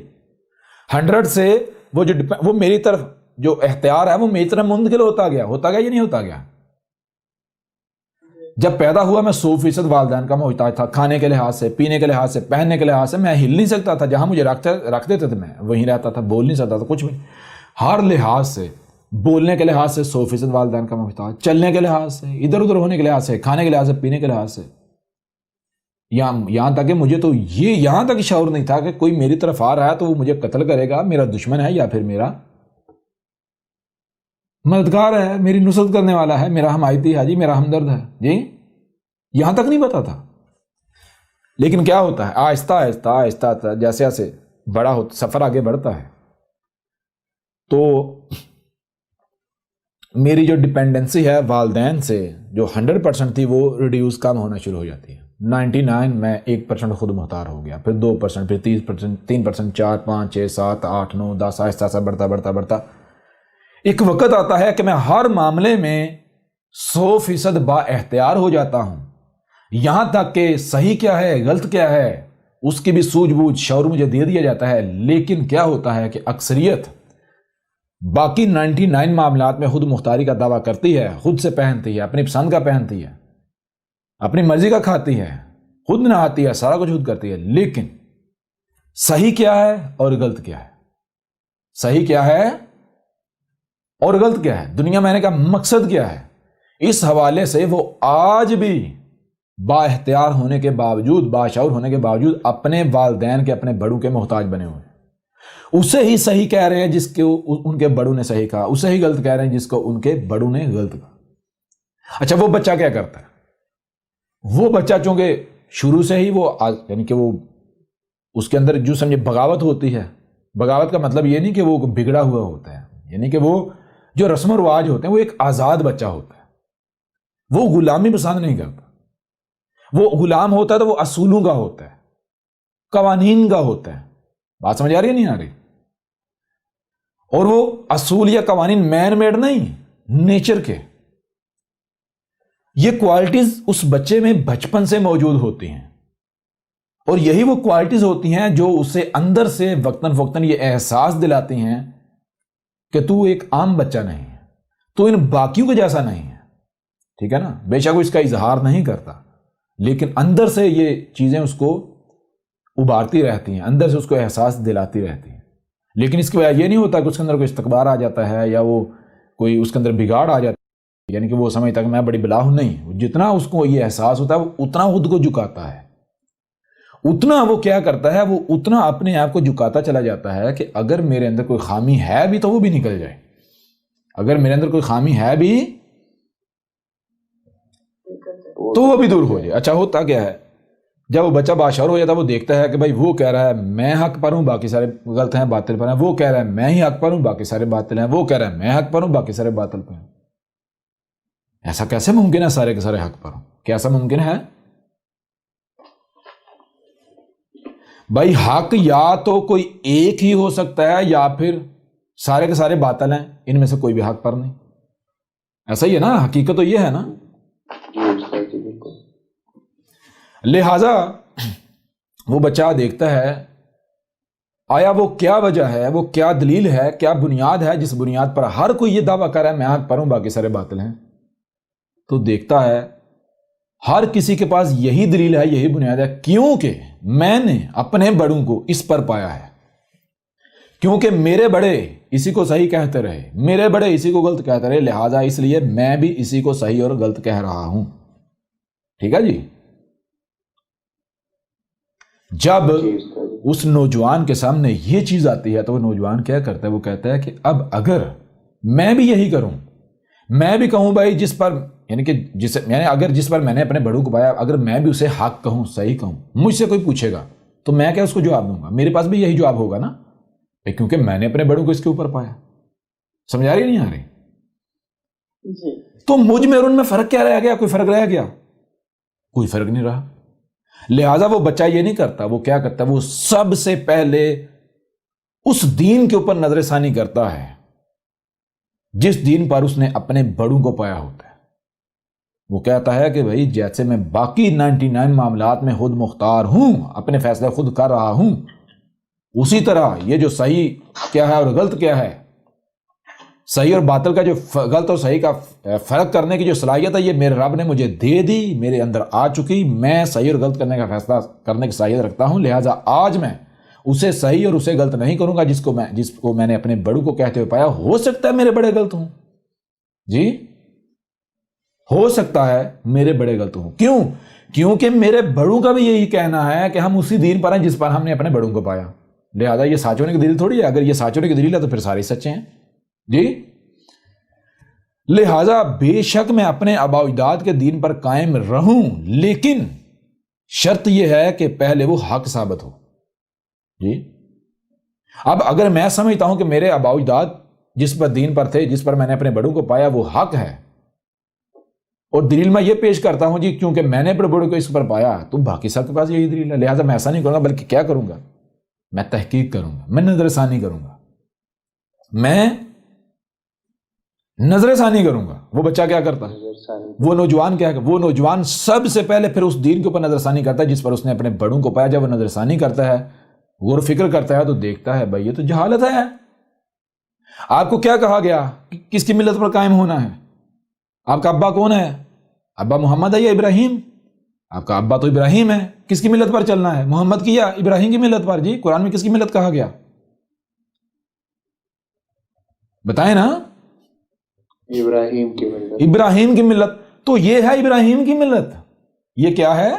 100 سے وہ میری طرف جو اختیار ہے وہ میری طرف منتقل ہوتا گیا یا نہیں ہوتا گیا؟ جب پیدا ہوا میں 100% والدین کا محتاج تھا، کھانے کے لحاظ سے، پینے کے لحاظ سے، پہننے کے لحاظ سے. میں ہل نہیں سکتا تھا، جہاں مجھے رکھ دیتے تھے میں وہیں رہتا تھا، بول نہیں سکتا تھا کچھ بھی. ہر لحاظ سے، بولنے کے لحاظ سے 100% والدین کا محتاج، چلنے کے لحاظ سے، ادھر ادھر ہونے کے لحاظ سے، کھانے کے لحاظ سے، پینے کے لحاظ سے. یہاں تک کہ مجھے تو یہاں تک شعور نہیں تھا کہ کوئی میری طرف آ رہا ہے تو وہ مجھے قتل کرے گا، میرا دشمن ہے یا پھر میرا مددگار ہے، میری نصرت کرنے والا ہے، میرا حمایتی ہے، جی میرا ہمدرد ہے. جی یہاں تک نہیں پتا تھا. لیکن کیا ہوتا ہے؟ آہستہ آہستہ آہستہ آہستہ جیسے جیسے بڑا ہوتا سفر آگے بڑھتا ہے تو میری جو ڈپینڈنسی ہے والدین سے جو 100% تھی وہ ریڈیوز کم ہونا شروع ہو جاتی ہے. 99 میں 1% خود مختار ہو گیا، پھر 2%، پھر 30%، 3%، 4، 5، 6، 7، 8، 9، 10، آہستہ آہستہ بڑھتا بڑھتا بڑھتا ایک وقت آتا ہے کہ میں ہر معاملے میں 100% با اختیار ہو جاتا ہوں. یہاں تک کہ صحیح کیا ہے، غلط کیا ہے، اس کی بھی سوجھ بوجھ شعور مجھے دے دیا جاتا ہے. لیکن کیا ہوتا ہے کہ اکثریت باقی 99 معاملات میں خود مختاری کا دعویٰ کرتی ہے، خود سے پہنتی ہے، اپنی پسند کا پہنتی ہے، اپنی مرضی کا کھاتی ہے، خود نہاتی ہے، سارا کچھ خود کرتی ہے. لیکن صحیح کیا ہے اور غلط کیا ہے، صحیح کیا ہے اور غلط کیا ہے، دنیا میں آنے کا مقصد کیا ہے، اس حوالے سے وہ آج بھی با اختیار ہونے کے باوجود، باشعور ہونے کے باوجود اپنے والدین کے، اپنے بڑوں کے محتاج بنے ہوئے ہیں. اسے ہی صحیح کہہ رہے ہیں جس کو ان کے بڑوں نے صحیح کہا، اسے ہی غلط کہہ رہے ہیں جس کو ان کے بڑوں نے غلط کہا. اچھا وہ بچہ کیا کرتا ہے؟ وہ بچہ چونکہ شروع سے ہی وہ یعنی کہ وہ اس کے اندر جو سمجھے بغاوت ہوتی ہے. بغاوت کا مطلب یہ نہیں کہ وہ بگڑا ہوا ہوتا ہے، یعنی کہ وہ جو رسم و رواج ہوتے ہیں، وہ ایک آزاد بچہ ہوتا ہے. وہ غلامی پسند نہیں کرتا. وہ غلام ہوتا ہے تو وہ اصولوں کا ہوتا ہے، قوانین کا ہوتا ہے. بات سمجھ آ رہی ہے نہیں آ رہی؟ اور وہ اصول یا قوانین مین میڈ نہیں، نیچر کے. یہ کوالٹیز اس بچے میں بچپن سے موجود ہوتی ہیں اور یہی وہ کوالٹیز ہوتی ہیں جو اسے اندر سے وقتاً فوقتاً یہ احساس دلاتی ہیں کہ تو ایک عام بچہ نہیں ہے، تو ان باقیوں کے جیسا نہیں ہے. ٹھیک ہے نا؟ بے شک وہ اس کا اظہار نہیں کرتا لیکن اندر سے یہ چیزیں اس کو ابھارتی رہتی ہیں، اندر سے اس کو احساس دلاتی رہتی ہیں. لیکن اس کی وجہ یہ نہیں ہوتا کہ اس کے اندر کوئی استکبار آ جاتا ہے یا وہ کوئی اس کے اندر بگاڑ آ جاتا ہے، یعنی کہ وہ سمجھتا کہ میں بڑی بلا ہوں. نہیں، جتنا اس کو یہ احساس ہوتا ہے وہ اتنا خود کو جھکاتا ہے، اتنا وہ کیا کرتا ہے، وہ اتنا اپنے آپ کو جھکاتا چلا جاتا ہے کہ اگر میرے اندر کوئی خامی ہے بھی تو وہ بھی نکل جائے، اگر میرے اندر کوئی خامی ہے بھی تو وہ بھی دور ہو جائے. اچھا ہوتا کیا ہے؟ جب وہ بچہ باشعور ہو جاتا ہے وہ دیکھتا ہے کہ بھائی وہ کہہ رہا ہے میں حق پر ہوں، باقی سارے غلط ہیں، باطل پر ہیں. وہ کہہ رہا ہے میں ہی حق پر ہوں، باقی سارے باطل ہیں. وہ کہہ رہا ہے میں حق پر ہوں، باقی سارے باطل پر ہیں. ایسا کیسے ممکن ہے سارے کے سارے حق پر ہوں؟ کیسا ممکن ہے؟ بھائی حق یا تو کوئی ایک ہی ہو سکتا ہے یا پھر سارے کے سارے باطل ہیں، ان میں سے کوئی بھی حق پر نہیں. ایسا ہی ہے نا، حقیقت تو یہ ہے نا. جی استاد جی بالکل. لہذا وہ بچہ دیکھتا ہے آیا وہ کیا وجہ ہے، وہ کیا دلیل ہے، کیا بنیاد ہے جس بنیاد پر ہر کوئی یہ دعویٰ کر رہا ہے میں حق پر ہوں باقی سارے باطل ہیں. تو دیکھتا ہے ہر کسی کے پاس یہی دلیل ہے، یہی بنیاد ہے، کیونکہ میں نے اپنے بڑوں کو اس پر پایا ہے، کیونکہ میرے بڑے اسی کو صحیح کہتے رہے، میرے بڑے اسی کو غلط کہتے رہے، لہذا اس لیے میں بھی اسی کو صحیح اور غلط کہہ رہا ہوں. ٹھیک ہے جی. جب اس نوجوان کے سامنے یہ چیز آتی ہے تو وہ نوجوان کیا کرتا ہے، وہ کہتا ہے کہ اب اگر میں بھی یہی کروں، میں بھی کہوں بھائی جس پر یعنی کہ جس پر میں نے اپنے بڑوں کو پایا، اگر میں بھی اسے حق کہوں، صحیح کہوں، مجھ سے کوئی پوچھے گا تو میں کیا اس کو جواب دوں گا؟ میرے پاس بھی یہی جواب ہوگا نا، کیونکہ میں نے اپنے بڑوں کو اس کے اوپر پایا. سمجھ آ رہی نہیں آ رہی؟ جی. تو مجھ میں اور ان میں فرق کیا رہ گیا؟ کوئی فرق رہ گیا؟ کوئی فرق نہیں رہا. لہذا وہ بچہ یہ نہیں کرتا، وہ کیا کرتا ہے، وہ سب سے پہلے اس دین کے اوپر نظر ثانی کرتا ہے جس دین پر اس نے اپنے بڑوں کو پایا ہوتا ہے. وہ کہتا ہے کہ بھائی جیسے میں باقی 99 معاملات میں خود مختار ہوں، اپنے فیصلے خود کر رہا ہوں، اسی طرح یہ جو صحیح کیا ہے اور غلط کیا ہے، صحیح اور باطل کا جو غلط اور صحیح کا فرق کرنے کی جو صلاحیت ہے یہ میرے رب نے مجھے دے دی، میرے اندر آ چکی. میں صحیح اور غلط کرنے کا فیصلہ کرنے کی صلاحیت رکھتا ہوں، لہٰذا آج میں اسے صحیح اور اسے غلط نہیں کروں گا جس کو میں نے اپنے بڑوں کو کہتے ہوئے پایا. ہو سکتا ہے میرے بڑے غلط ہوں، جی ہو سکتا ہے میرے بڑے غلط ہوں. کیوں؟ کیونکہ میرے بڑوں کا بھی یہی کہنا ہے کہ ہم اسی دین پر ہیں جس پر ہم نے اپنے بڑوں کو پایا. لہٰذا یہ سچ ہونے کی دلیل تھوڑی ہے. اگر یہ سچ ہونے کی دلیل ہے تو پھر سارے سچے ہیں. جی لہذا بے شک میں اپنے آباء و اجداد کے دین پر قائم رہوں، لیکن شرط یہ ہے کہ پہلے وہ حق ثابت ہو. جی اب اگر میں سمجھتا ہوں کہ میرے آباء و اجداد جس پر دین پر تھے، جس پر میں نے اپنے بڑوں کو پایا وہ حق ہے، اور دلیل میں یہ پیش کرتا ہوں جی کیونکہ میں نے اپنے بڑوں کو اس پر پایا، تو باقی سب کے پاس یہی دلیل ہے، لہٰذا میں ایسا نہیں کروں گا، بلکہ کیا کروں گا، میں تحقیق کروں گا، میں نظر ثانی کروں گا، میں نظر ثانی کروں گا. وہ بچہ کیا کرتا ہے، وہ نوجوان کیا ہے، وہ نوجوان سب سے پہلے پھر اس دین کے اوپر نظر ثانی کرتا ہے جس پر اس نے اپنے بڑوں کو پایا. جب وہ نظر ثانی کرتا ہے، غور و فکر کرتا ہے، تو دیکھتا ہے بھائی یہ تو جہالت ہے. آپ کو کیا کہا گیا کہ کس کی ملت پر قائم ہونا ہے؟ آپ کا ابا کون ہے؟ ابا محمد ہے یا ابراہیم؟ آپ کا ابا تو ابراہیم ہے. کس کی ملت پر چلنا ہے، محمد کی یا ابراہیم کی ملت پر؟ جی قرآن میں کس کی ملت کہا گیا، بتائیں نا. ابراہیم کی ملت. ابراہیم کی ملت. تو یہ ہے ابراہیم کی ملت. یہ کیا ہے؟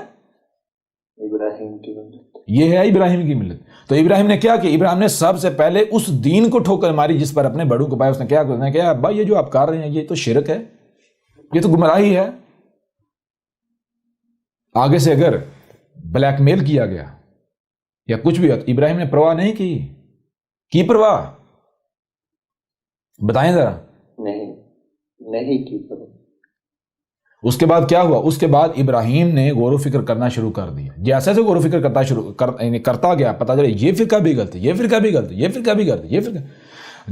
ابراہیم کی ملت. یہ ہے ابراہیم کی ملت. تو ابراہیم نے کیا کہ ابراہیم نے سب سے پہلے اس دین کو ٹھوکر ماری جس پر اپنے بڑوں کو پایا. اس نے کیا ابا یہ جو آپ کر رہے ہیں یہ تو شرک ہے، یہ تو گمراہی ہے. آگے سے اگر بلیک میل کیا گیا یا کچھ بھی، ابراہیم نے پرواہ نہیں کی پرواہ؟ بتائیں ذرا. نہیں کی پرواہ. اس کے بعد کیا ہوا؟ اس کے بعد ابراہیم نے غور و فکر کرنا شروع کر دیا. جیسے غور و فکر کرتا گیا، پتا چلا یہ فرقہ بھی غلط، یہ فرقہ بھی غلط، یہ فرقہ بھی غلط، یہ فرقہ.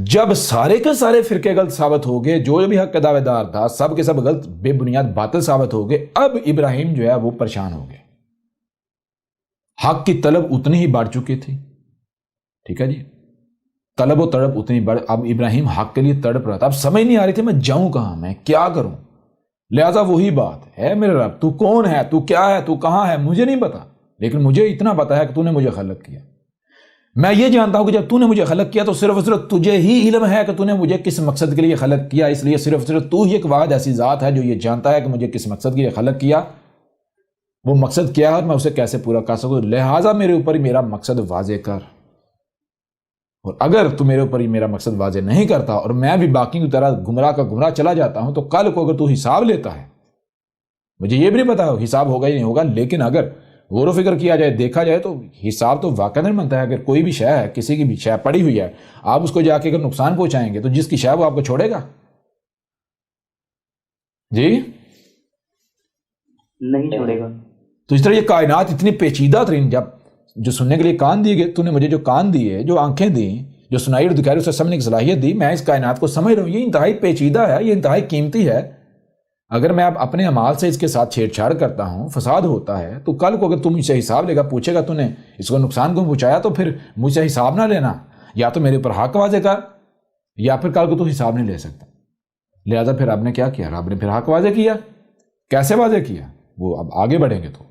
جب سارے کے سارے فرقے غلط ثابت ہو گئے، جو بھی حق کا دعوے دار تھا سب کے سب غلط بے بنیاد باطل ثابت ہو گئے، اب ابراہیم جو ہے وہ پریشان ہو گئے. حق کی طلب اتنی ہی بڑھ چکی تھی. ٹھیک ہے جی، طلب و تڑپ اتنی بڑھ، اب ابراہیم حق کے لیے تڑپ رہا تھا. اب سمجھ نہیں آ رہی تھی میں جاؤں کہاں، میں کیا کروں. لہذا وہی بات ہے، میرے رب تو کون ہے، تو کیا ہے، تو کہاں ہے، مجھے نہیں پتا، لیکن مجھے اتنا پتا ہے کہ تو نے مجھے خلق کیا. میں یہ جانتا ہوں کہ جب تو نے مجھے خلق کیا تو صرف اور صرف تجھے ہی علم ہے کہ تو نے مجھے کس مقصد کے لیے خلق کیا. اس لیے صرف اور صرف تو ہی ایک واحد ایسی ذات ہے جو یہ جانتا ہے کہ مجھے کس مقصد کے لیے خلق کیا، وہ مقصد کیا ہے اور میں اسے کیسے پورا کر سکوں. لہٰذا میرے اوپر ہی میرا مقصد واضح کر، اور اگر تو میرے اوپر ہی میرا مقصد واضح نہیں کرتا اور میں بھی باقی کی طرح گمراہ کا گمراہ چلا جاتا ہوں، تو کل کو اگر تو حساب لیتا ہے، مجھے یہ بھی نہیں پتا حساب ہوگا ہی نہیں ہوگا، لیکن اگر غور و فکر کیا جائے، دیکھا جائے تو حساب تو واقعہ نہیں بنتا ہے. اگر کوئی بھی شے ہے، کسی کی بھی شے پڑی ہوئی ہے، آپ اس کو جا کے اگر نقصان پہنچائیں گے تو جس کی شے وہ آپ کو چھوڑے گا؟ جی نہیں چھوڑے گا. تو اس طرح یہ کائنات اتنی پیچیدہ ترین، جب جو سننے کے لیے کان دیے گئے، تو نے مجھے جو کان دیے، جو آنکھیں دیں، جو سنائی اور دکھائی، اسے سمجھنے کی صلاحیت دی، میں اس کائنات کو سمجھ رہا ہوں. یہ انتہائی پیچیدہ ہے، یہ انتہائی قیمتی ہے. اگر میں اب اپنے اعمال سے اس کے ساتھ چھیڑ چھاڑ کرتا ہوں، فساد ہوتا ہے، تو کل کو اگر تم مجھ سے حساب لے گا، پوچھے گا تو نے اس کو نقصان کیوں پہنچایا، تو پھر مجھ سے حساب نہ لینا. یا تو میرے اوپر حق واضح کر، یا پھر کل کو تو حساب نہیں لے سکتا. لہذا پھر رب نے کیا کیا؟ رب نے پھر حق واضح کیا. کیسے واضح کیا؟ وہ اب آگے بڑھیں گے تو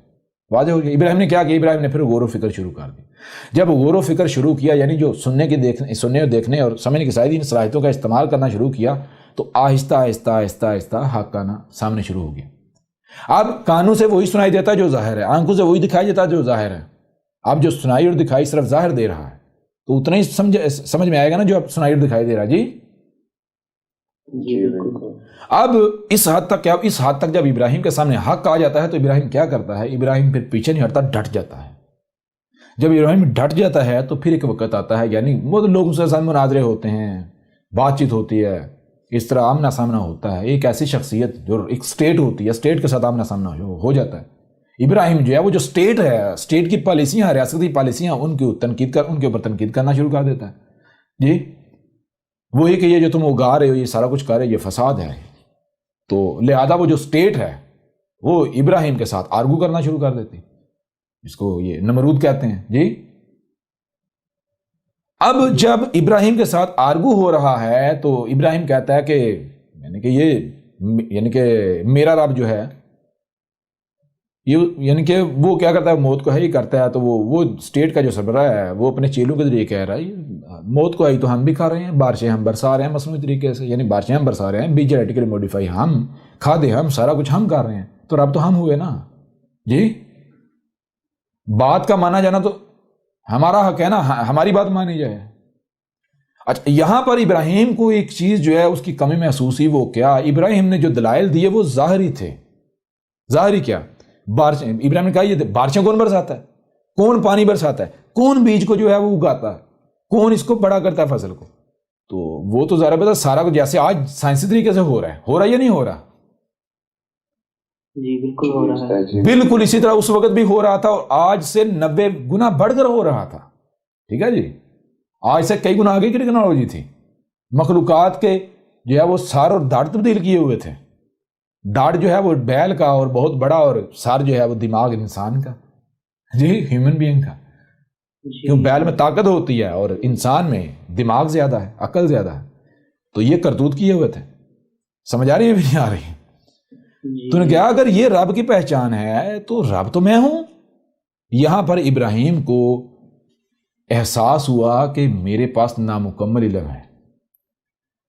واضح ہو گیا. ابراہیم نے کیا کیا؟ ابراہیم نے پھر غور و فکر شروع کر دی. جب غور و فکر شروع کیا، یعنی جو سننے اور دیکھنے اور سمجھنے کی ساری صلاحیتوں کا استعمال کرنا شروع کیا، تو آہستہ آہستہ آہستہ آہستہ حق آنا سامنے شروع ہو گیا. اب کانوں سے وہی سنائی دیتا ہے جو ظاہر ہے، آنکھوں سے وہی دکھائی دیتا ہے جو ظاہر ہے. اب جو سنائی اور دکھائی صرف ظاہر دے رہا ہے، تو اتنا ہی سمجھ میں آئے گا نا جو اب سنائی اور دکھائی دے رہا ہے. جی بالکل. اب اس حد تک جب ابراہیم کے سامنے حق آ جاتا ہے تو ابراہیم کیا کرتا ہے؟ ابراہیم پھر پیچھے نہیں ہٹتا، ڈٹ جاتا ہے. جب ابراہیم ڈٹ جاتا ہے تو پھر ایک وقت آتا ہے، یعنی وہ لوگوں سے ساتھ مناظرے ہوتے ہیں، بات چیت ہوتی ہے، اس طرح آمنا سامنا ہوتا ہے. ایک ایسی شخصیت جو ایک سٹیٹ ہوتی ہے، اسٹیٹ کے ساتھ آمنا سامنا ہو جاتا ہے. ابراہیم جو ہے وہ جو سٹیٹ ہے، سٹیٹ کی پالیسیاں، ریاستی پالیسیاں، ان کے اوپر تنقید کرنا شروع کر دیتا ہے. جی وہی کہ یہ جو تم اگا رہے ہو، یہ سارا کچھ کر رہے ہو، یہ فساد ہے. تو لہذا وہ جو سٹیٹ ہے وہ ابراہیم کے ساتھ آرگو کرنا شروع کر دیتی، جس کو یہ نمرود کہتے ہیں. جی اب جب ابراہیم کے ساتھ آرگو ہو رہا ہے تو ابراہیم کہتا ہے کہ یعنی کہ میرا رب جو ہے، یعنی کہ وہ کیا کرتا ہے؟ موت کو ہے ہی کرتا ہے. تو وہ سٹیٹ کا جو سربراہ ہے وہ اپنے چیلوں کے ذریعے کہہ رہا ہے موت کو آئی تو ہم بھی کھا رہے ہیں، بارشیں ہم برسا رہے ہیں مصنوعی طریقے سے، یعنی بارشیں ہم برسا رہے ہیں، بی جینیٹیکلی موڈیفائی ہم، کھادے ہم، سارا کچھ ہم کر رہے ہیں. تو رب تو ہم ہوئے نا. جی بات کا مانا جانا تو ہمارا حق ہے نا، ہماری بات مانی جائے. اچھا یہاں پر ابراہیم کو ایک چیز جو ہے اس کی کمی محسوس ہوئی. وہ کیا؟ ابراہیم نے جو دلائل دیے وہ ظاہری تھے. ظاہری کیا؟ بارشیں. ابراہیم نے کہا یہ بارشیں کون برساتا ہے؟ کون پانی برساتا ہے؟ کون بیج کو جو ہے وہ اگاتا ہے؟ کون اس کو بڑا کرتا ہے فصل کو؟ تو وہ تو ظاہر ہے سارا کچھ جیسے آج سائنسی طریقے سے ہو رہا ہے یا نہیں ہو رہا؟ جی بالکل ہو رہا ہے. بالکل اسی طرح اس وقت بھی ہو رہا تھا، اور آج سے 90 گنا بڑھ کر ہو رہا تھا. ٹھیک ہے جی، آج سے کئی گنا آگے کی ٹیکنالوجی تھی. مخلوقات کے جو ہے وہ سار اور داڑھ تبدیل کیے ہوئے تھے. داڑھ جو ہے وہ بیل کا اور بہت بڑا، اور سار جو ہے وہ دماغ انسان کا. جی ہیومن بینگ کا. کیوں؟ بیل میں طاقت ہوتی ہے اور انسان میں دماغ زیادہ ہے، عقل زیادہ ہے. تو یہ کرتوت کیے ہوئے تھے. سمجھ آ رہی ہے بھی نہیں آ رہی؟ تو نے کہا اگر یہ رب کی پہچان ہے تو رب تو میں ہوں. یہاں پر ابراہیم کو احساس ہوا کہ میرے پاس نامکمل علم ہے.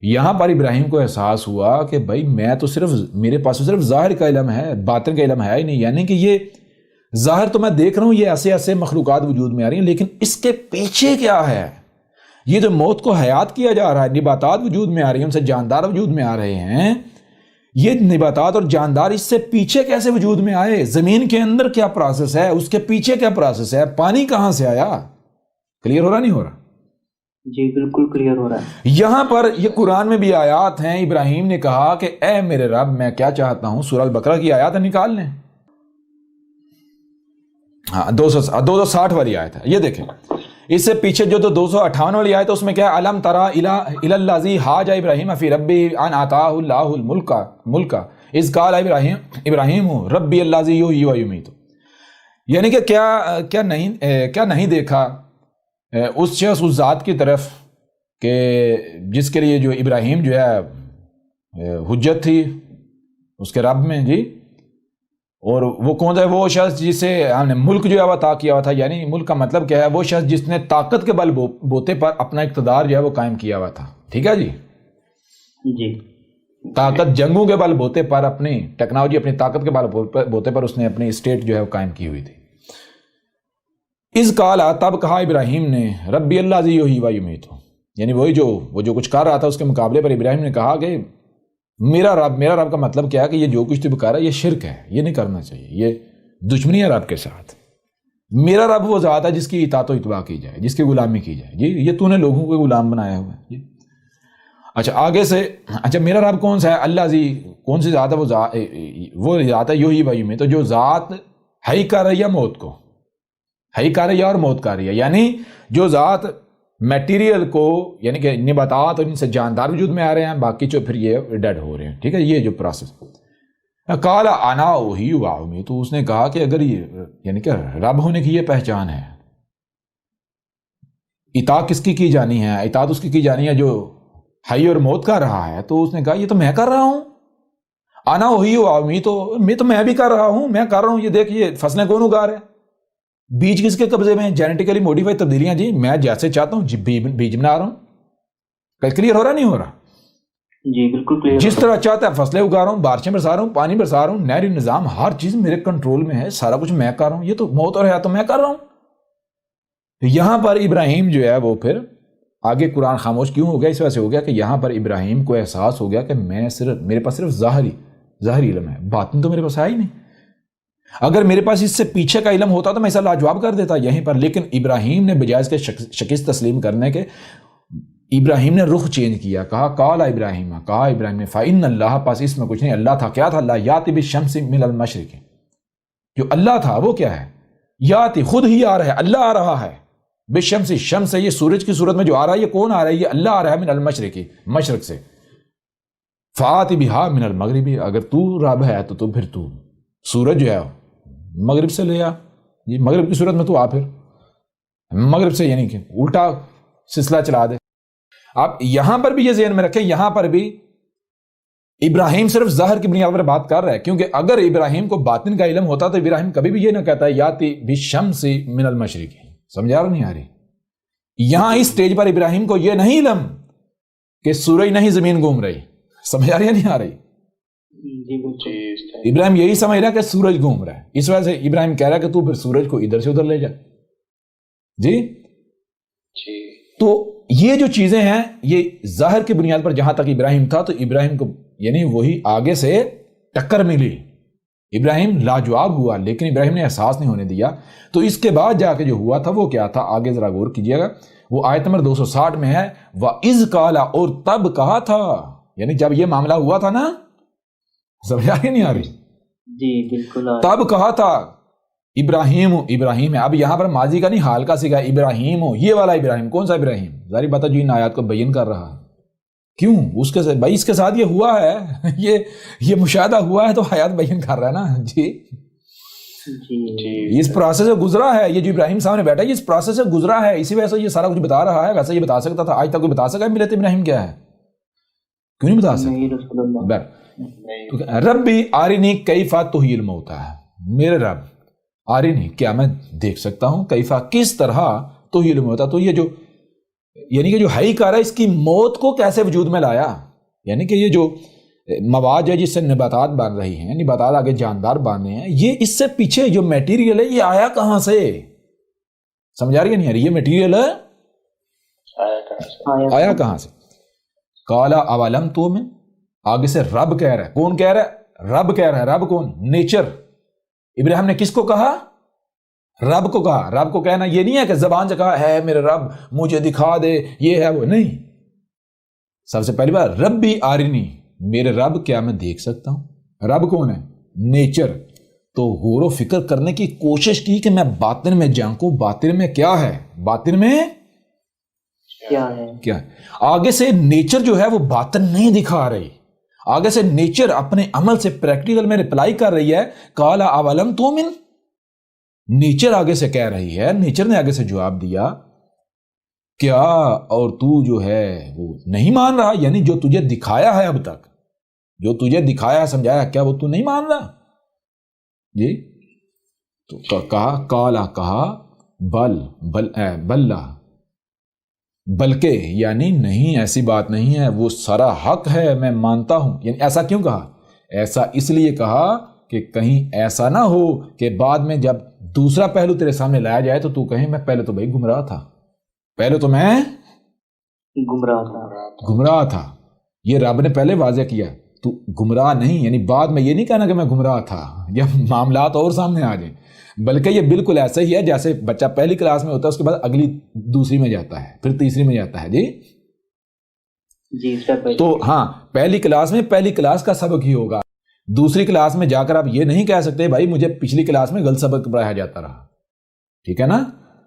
یہاں پر ابراہیم کو احساس ہوا کہ بھائی میں تو میرے پاس صرف ظاہر کا علم ہے، باطن کا علم ہے ہی نہیں. یعنی کہ یہ ظاہر تو میں دیکھ رہا ہوں، یہ ایسے ایسے مخلوقات وجود میں آ رہی ہیں، لیکن اس کے پیچھے کیا ہے؟ یہ جو موت کو حیات کیا جا رہا ہے، نباتات وجود میں آ رہی ہیں، ان سے جاندار وجود میں آ رہے ہیں. یہ نباتات اور جاندار اس سے پیچھے کیسے وجود میں آئے؟ زمین کے اندر کیا پروسیس ہے؟ اس کے پیچھے کیا پروسیس ہے؟ پانی کہاں سے آیا؟ کلیئر ہو رہا نہیں ہو رہا؟ جی بالکل کلیئر ہو رہا ہے. یہاں پر یہ قرآن میں بھی آیات ہیں. ابراہیم نے کہا کہ اے میرے رب میں کیا چاہتا ہوں. سورہ البقرہ کی آیات نکال لیں. ہاں 260 والی آیت ہے، یہ دیکھیں. اس سے پیچھے جو 258 والی آیت ہے اس میں کیا ہے؟ الم ترى الى الذي حاج ابراہیم فی ربی ان آتاہ اللہ الملک اذ قال ابراہیم ربی الذی یحیی و یمیت. یعنی کہ کیا نہیں دیکھا اس شخص، اس ذات کی طرف کہ جس کے لیے جو ابراہیم جو ہے حجت تھی اس کے رب میں. جی اور وہ کون سا ہے؟ وہ شخص جسے ہم نے ملک جو ہے وہ عطا کیا ہوا تھا. یعنی ملک کا مطلب کیا ہے؟ وہ شخص جس نے طاقت کے بل بوتے پر اپنا اقتدار جو ہے وہ قائم کیا ہوا تھا. ٹھیک ہے جی. جی طاقت جنگوں کے بل بوتے پر، اپنی ٹیکنالوجی، اپنی طاقت کے بل بوتے پر اس نے اپنی اسٹیٹ جو ہے وہ قائم کی ہوئی تھی. اس قالا، تب کہا ابراہیم نے ربی الذی یحیی و یمیت. یعنی وہ جو کچھ کر رہا تھا اس کے مقابلے پر ابراہیم نے کہا کہ میرا رب کا مطلب کیا ہے کہ یہ جو کچھ تو کر رہا ہے یہ شرک ہے، یہ نہیں کرنا چاہیے، یہ دشمنی ہے رب کے ساتھ. میرا رب وہ ذات ہے جس کی اطاعت و اتباع کی جائے، جس کی غلامی کی جائے. جی یہ تو نے لوگوں کو غلام بنایا ہوا ہے. جی اچھا آگے سے، اچھا میرا رب کون سا ہے؟ اللہ جی کون سی ذات ہے؟ وہ ذات ہے یحیی و یمیت. تو جو ذات ہی کر رہی ہے موت کو. حی کار یا اور موت کار یا، یعنی جو ذات میٹیریل کو یعنی کہ نباتات اور ان سے جاندار وجود میں آ رہے ہیں، باقی جو پھر یہ ڈیڈ ہو رہے ہیں. ٹھیک ہے، یہ جو پروسیس. قال انا احیی و امیت، تو اس نے کہا کہ اگر یہ یعنی کہ رب ہونے کی یہ پہچان ہے، اطاعت کس کی جانی ہے؟ اطاعت اس کی جانی ہے جو حی اور موت کا رہا ہے. تو اس نے کہا یہ تو میں کر رہا ہوں، انا احیی و امیت، تو میں بھی کر رہا ہوں، میں کر رہا ہوں. یہ دیکھ، یہ فصلیں کون اگا رہے ہیں؟ بیج کس کے قبضے میں ہیں؟ جینیٹیکلی موڈیفائی تبدیلیاں. جی میں جیسے چاہتا ہوں بیج بنا رہا ہوں. کلیئر ہو رہا نہیں ہو رہا؟ جی بالکل کلیئر. جس طرح چاہتا ہے فصلیں اگا رہا ہوں، بارشیں برسا رہا ہوں، پانی برسا رہا ہوں، نہری نظام، ہر چیز میرے کنٹرول میں ہے، سارا کچھ میں کر رہا ہوں. یہ تو موت اور حیات تو میں کر رہا ہوں. یہاں پر ابراہیم جو ہے وہ پھر آگے قرآن خاموش کیوں ہو گیا؟ اس وجہ سے ہو گیا کہ یہاں پر ابراہیم کو احساس ہو گیا کہ میرے پاس صرف ظاہری علم ہے، باطن تو میرے پاس ہے ہی نہیں. اگر میرے پاس اس سے پیچھے کا علم ہوتا تو میں اسے لاجواب کر دیتا یہیں پر. لیکن ابراہیم نے بجائے اس کے شکست تسلیم کرنے کے، ابراہیم نے رخ چینج کیا. کہا قال ابراہیم، کہا ابراہیم نے فإن اللہ، پاس اس میں کچھ نہیں، اللہ تھا. کیا تھا؟ اللہ یاتی بالشمس من المشرق، جو اللہ تھا وہ کیا ہے؟ یاتی، خود ہی آ رہا ہے، اللہ آ رہا ہے. بالشمس، شمس ہے یہ سورج کی صورت میں جو آ رہا ہے، یہ کون آ رہا ہے؟ یہ اللہ آ رہا ہے. من المشرق، مشرق سے. فآت بہا من المغرب، اگر تو رب ہے تو پھر تو سورج جو ہے مغرب سے لے آ. یہ مغرب کی صورت میں تو آ، پھر مغرب سے یعنی کہ الٹا سلسلہ چلا دے. آپ یہاں پر بھی یہ ذہن میں رکھیں، یہاں پر بھی ابراہیم صرف ظاہر کی بنیاد پر بات کر رہا ہے، کیونکہ اگر ابراہیم کو باطن کا علم ہوتا تو ابراہیم کبھی بھی یہ نہ کہتا ہے یاتی بالشمس من المشرق. سمجھا رہا نہیں آ رہی؟ یہاں اس سٹیج پر ابراہیم کو یہ نہیں علم کہ سورج نہیں زمین گھوم رہی. سمجھا رہی ہے نہیں آ رہی؟ ابراہیم یہی سمجھ رہا ہے کہ سورج گھوم رہا ہے. اس وجہ سے ابراہیم کہہ رہا ہے کہ تو پھر سورج کو ادھر سے ادھر لے جا. جی تو یہ جو چیزیں ہیں یہ ظاہر کی بنیاد پر جہاں تک ابراہیم تھا تو ابراہیم کو یعنی وہی آگے سے ٹکر ملی. ابراہیم لاجواب ہوا، لیکن ابراہیم نے احساس نہیں ہونے دیا. تو اس کے بعد جا کے جو ہوا تھا وہ کیا تھا؟ آگے ذرا غور کیجئے گا. وہ آیت نمبر 260 میں ہے وَإِذْ قَالَ، اور تب کہا تھا، یعنی جب یہ معاملہ ہوا تھا نا. سمجھ آ رہی نہیں آ رہی؟ جی بالکل. تب کہا تھا ابراہیم ہے. اب یہاں پر ماضی کا نہیں، حال کا سیکھا. ابراہیم، یہ والا ابراہیم. کون سا ابراہیم؟ ظاہر بات ہے جو ان آیات کو بیان کر رہا ہے. کیوں؟ اس کے بھائی اس کے ساتھ یہ ہوا ہے، یہ مشاہدہ ہوا ہے تو حیات بیان کر رہا ہے نا. جی اس پروسیس سے گزرا ہے. یہ جو ابراہیم سامنے بیٹھا ہے یہ اس پروسیس سے گزرا ہے، اسی وجہ سے یہ سارا کچھ بتا رہا ہے. ویسے یہ بتا سکتا تھا، آج تک کوئی بتا سکا ہے ملت ابراہیم کیا ہے؟ کیوں نہیں بتا سکتا؟ ربی آرینی کیفا تحیی الموتی، میرے رب آرینی، کیا میں دیکھ سکتا ہوں، کیفا کس طرح تحیی الموتی، تو یہ جو یعنی کہ جو حی کار ہے اس کی موت کو کیسے وجود میں لایا. یعنی کہ یہ جو مواد ہے جس سے نباتات بن رہی ہیں، نباتات آگے جاندار بننے ہیں، یہ اس سے پیچھے جو میٹیریل ہے یہ آیا کہاں سے؟ سمجھا رہی ہے نہیں آ رہی؟ یہ میٹیریل آیا کہاں سے؟ قال اولم تؤمن، آگے سے رب کہہ رہا ہے. کون کہہ رہا ہے؟ رب کہہ رہا ہے. رب کون؟ نیچر. ابراہیم نے کس کو کہا؟ رب کو کہا. رب کو کہنا یہ نہیں ہے کہ زبان سے کہا ہے میرے رب مجھے دکھا دے، یہ ہے وہ نہیں. سب سے پہلی بار ربی آرینی، میرے رب کیا میں دیکھ سکتا ہوں. رب کون ہے؟ نیچر. تو غور و فکر کرنے کی کوشش کی کہ میں باطن میں جھانکوں، باطن میں کیا ہے، باطن میں کیا ہے. آگے سے نیچر جو ہے وہ باطن نہیں دکھا رہی، آگے سے نیچر اپنے عمل سے پریکٹیکل میں رپلائی کر رہی ہے. قال اولم تؤمن، نیچر آگے سے کہہ رہی ہے، نیچر نے آگے سے جواب دیا کیا اور تو جو ہے وہ نہیں مان رہا، یعنی جو تجھے دکھایا ہے اب تک، جو تجھے دکھایا سمجھایا، کیا وہ تو نہیں مان رہا؟ جی تو کہا کالا، کہا بل بلکہ، یعنی نہیں، ایسی بات نہیں ہے، وہ سارا حق ہے، میں مانتا ہوں. یعنی ایسا کیوں کہا؟ ایسا اس لیے کہا کہ کہیں ایسا نہ ہو کہ بعد میں جب دوسرا پہلو تیرے سامنے لایا جائے تو تو کہیں میں پہلے تو بھائی گمراہ تھا، پہلے تو میں گمراہ تھا. یہ رب نے پہلے واضح کیا تو گمراہ نہیں، یعنی بعد میں یہ نہیں کہنا کہ میں گمراہ تھا جب معاملات اور سامنے آ جائیں، بلکہ یہ بالکل ایسا ہی ہے جیسے بچہ پہلی کلاس میں ہوتا ہے، اس کے بعد اگلی دوسری میں جاتا ہے، پھر تیسری میں جاتا ہے. جی تو ہاں، پہلی کلاس میں پہلی کلاس کا سبق ہی ہوگا، دوسری کلاس میں جا کر آپ یہ نہیں کہہ سکتے بھائی مجھے پچھلی کلاس میں غلط سبق پڑھایا جاتا رہا. ٹھیک ہے نا.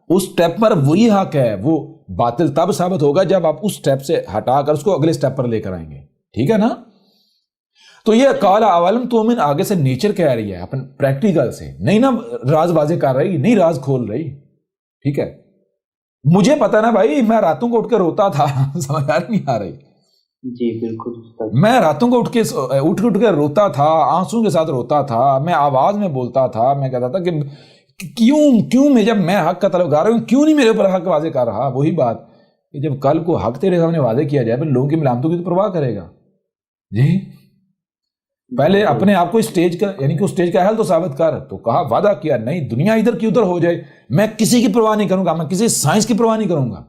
اس سٹیپ پر وہی حق ہے. وہ باطل تب ثابت ہوگا جب آپ اس سٹیپ سے ہٹا کر اس کو اگلے سٹیپ پر لے کر آئیں گے. ٹھیک ہے نا. تو یہ قال اولم تؤمن آگے سے نیچر کہہ رہی ہے اپن پریکٹیکل سے, نہیں نا راز واضح کر رہی, نہیں راز کھول رہی. ٹھیک ہے. مجھے پتا نا بھائی, میں راتوں کو اٹھ کے روتا تھا. سمجھ نہیں آ رہی. جی بالکل. میں راتوں کو اٹھ کے روتا تھا, آنسوں کے ساتھ روتا تھا, میں آواز میں بولتا تھا, میں کہتا تھا کہ کیوں میں جب میں حق کا طلبگار ہوں کیوں نہیں میرے اوپر حق واضح کر رہا. وہی بات کہ جب کل کو حق تیرے سامنے واضح کیا جائے پھر لوگوں کی ملامتوں کی تو پرواہ کرے گا. جی پہلے اپنے آپ کو اسٹیج کا یعنی کہ اس اسٹیج کا اہل تو ثابت کر. تو کہا وعدہ کیا نہیں دنیا ادھر کی ادھر ہو جائے میں کسی کی پرواہ نہیں کروں گا, میں کسی سائنس کی پرواہ نہیں کروں گا.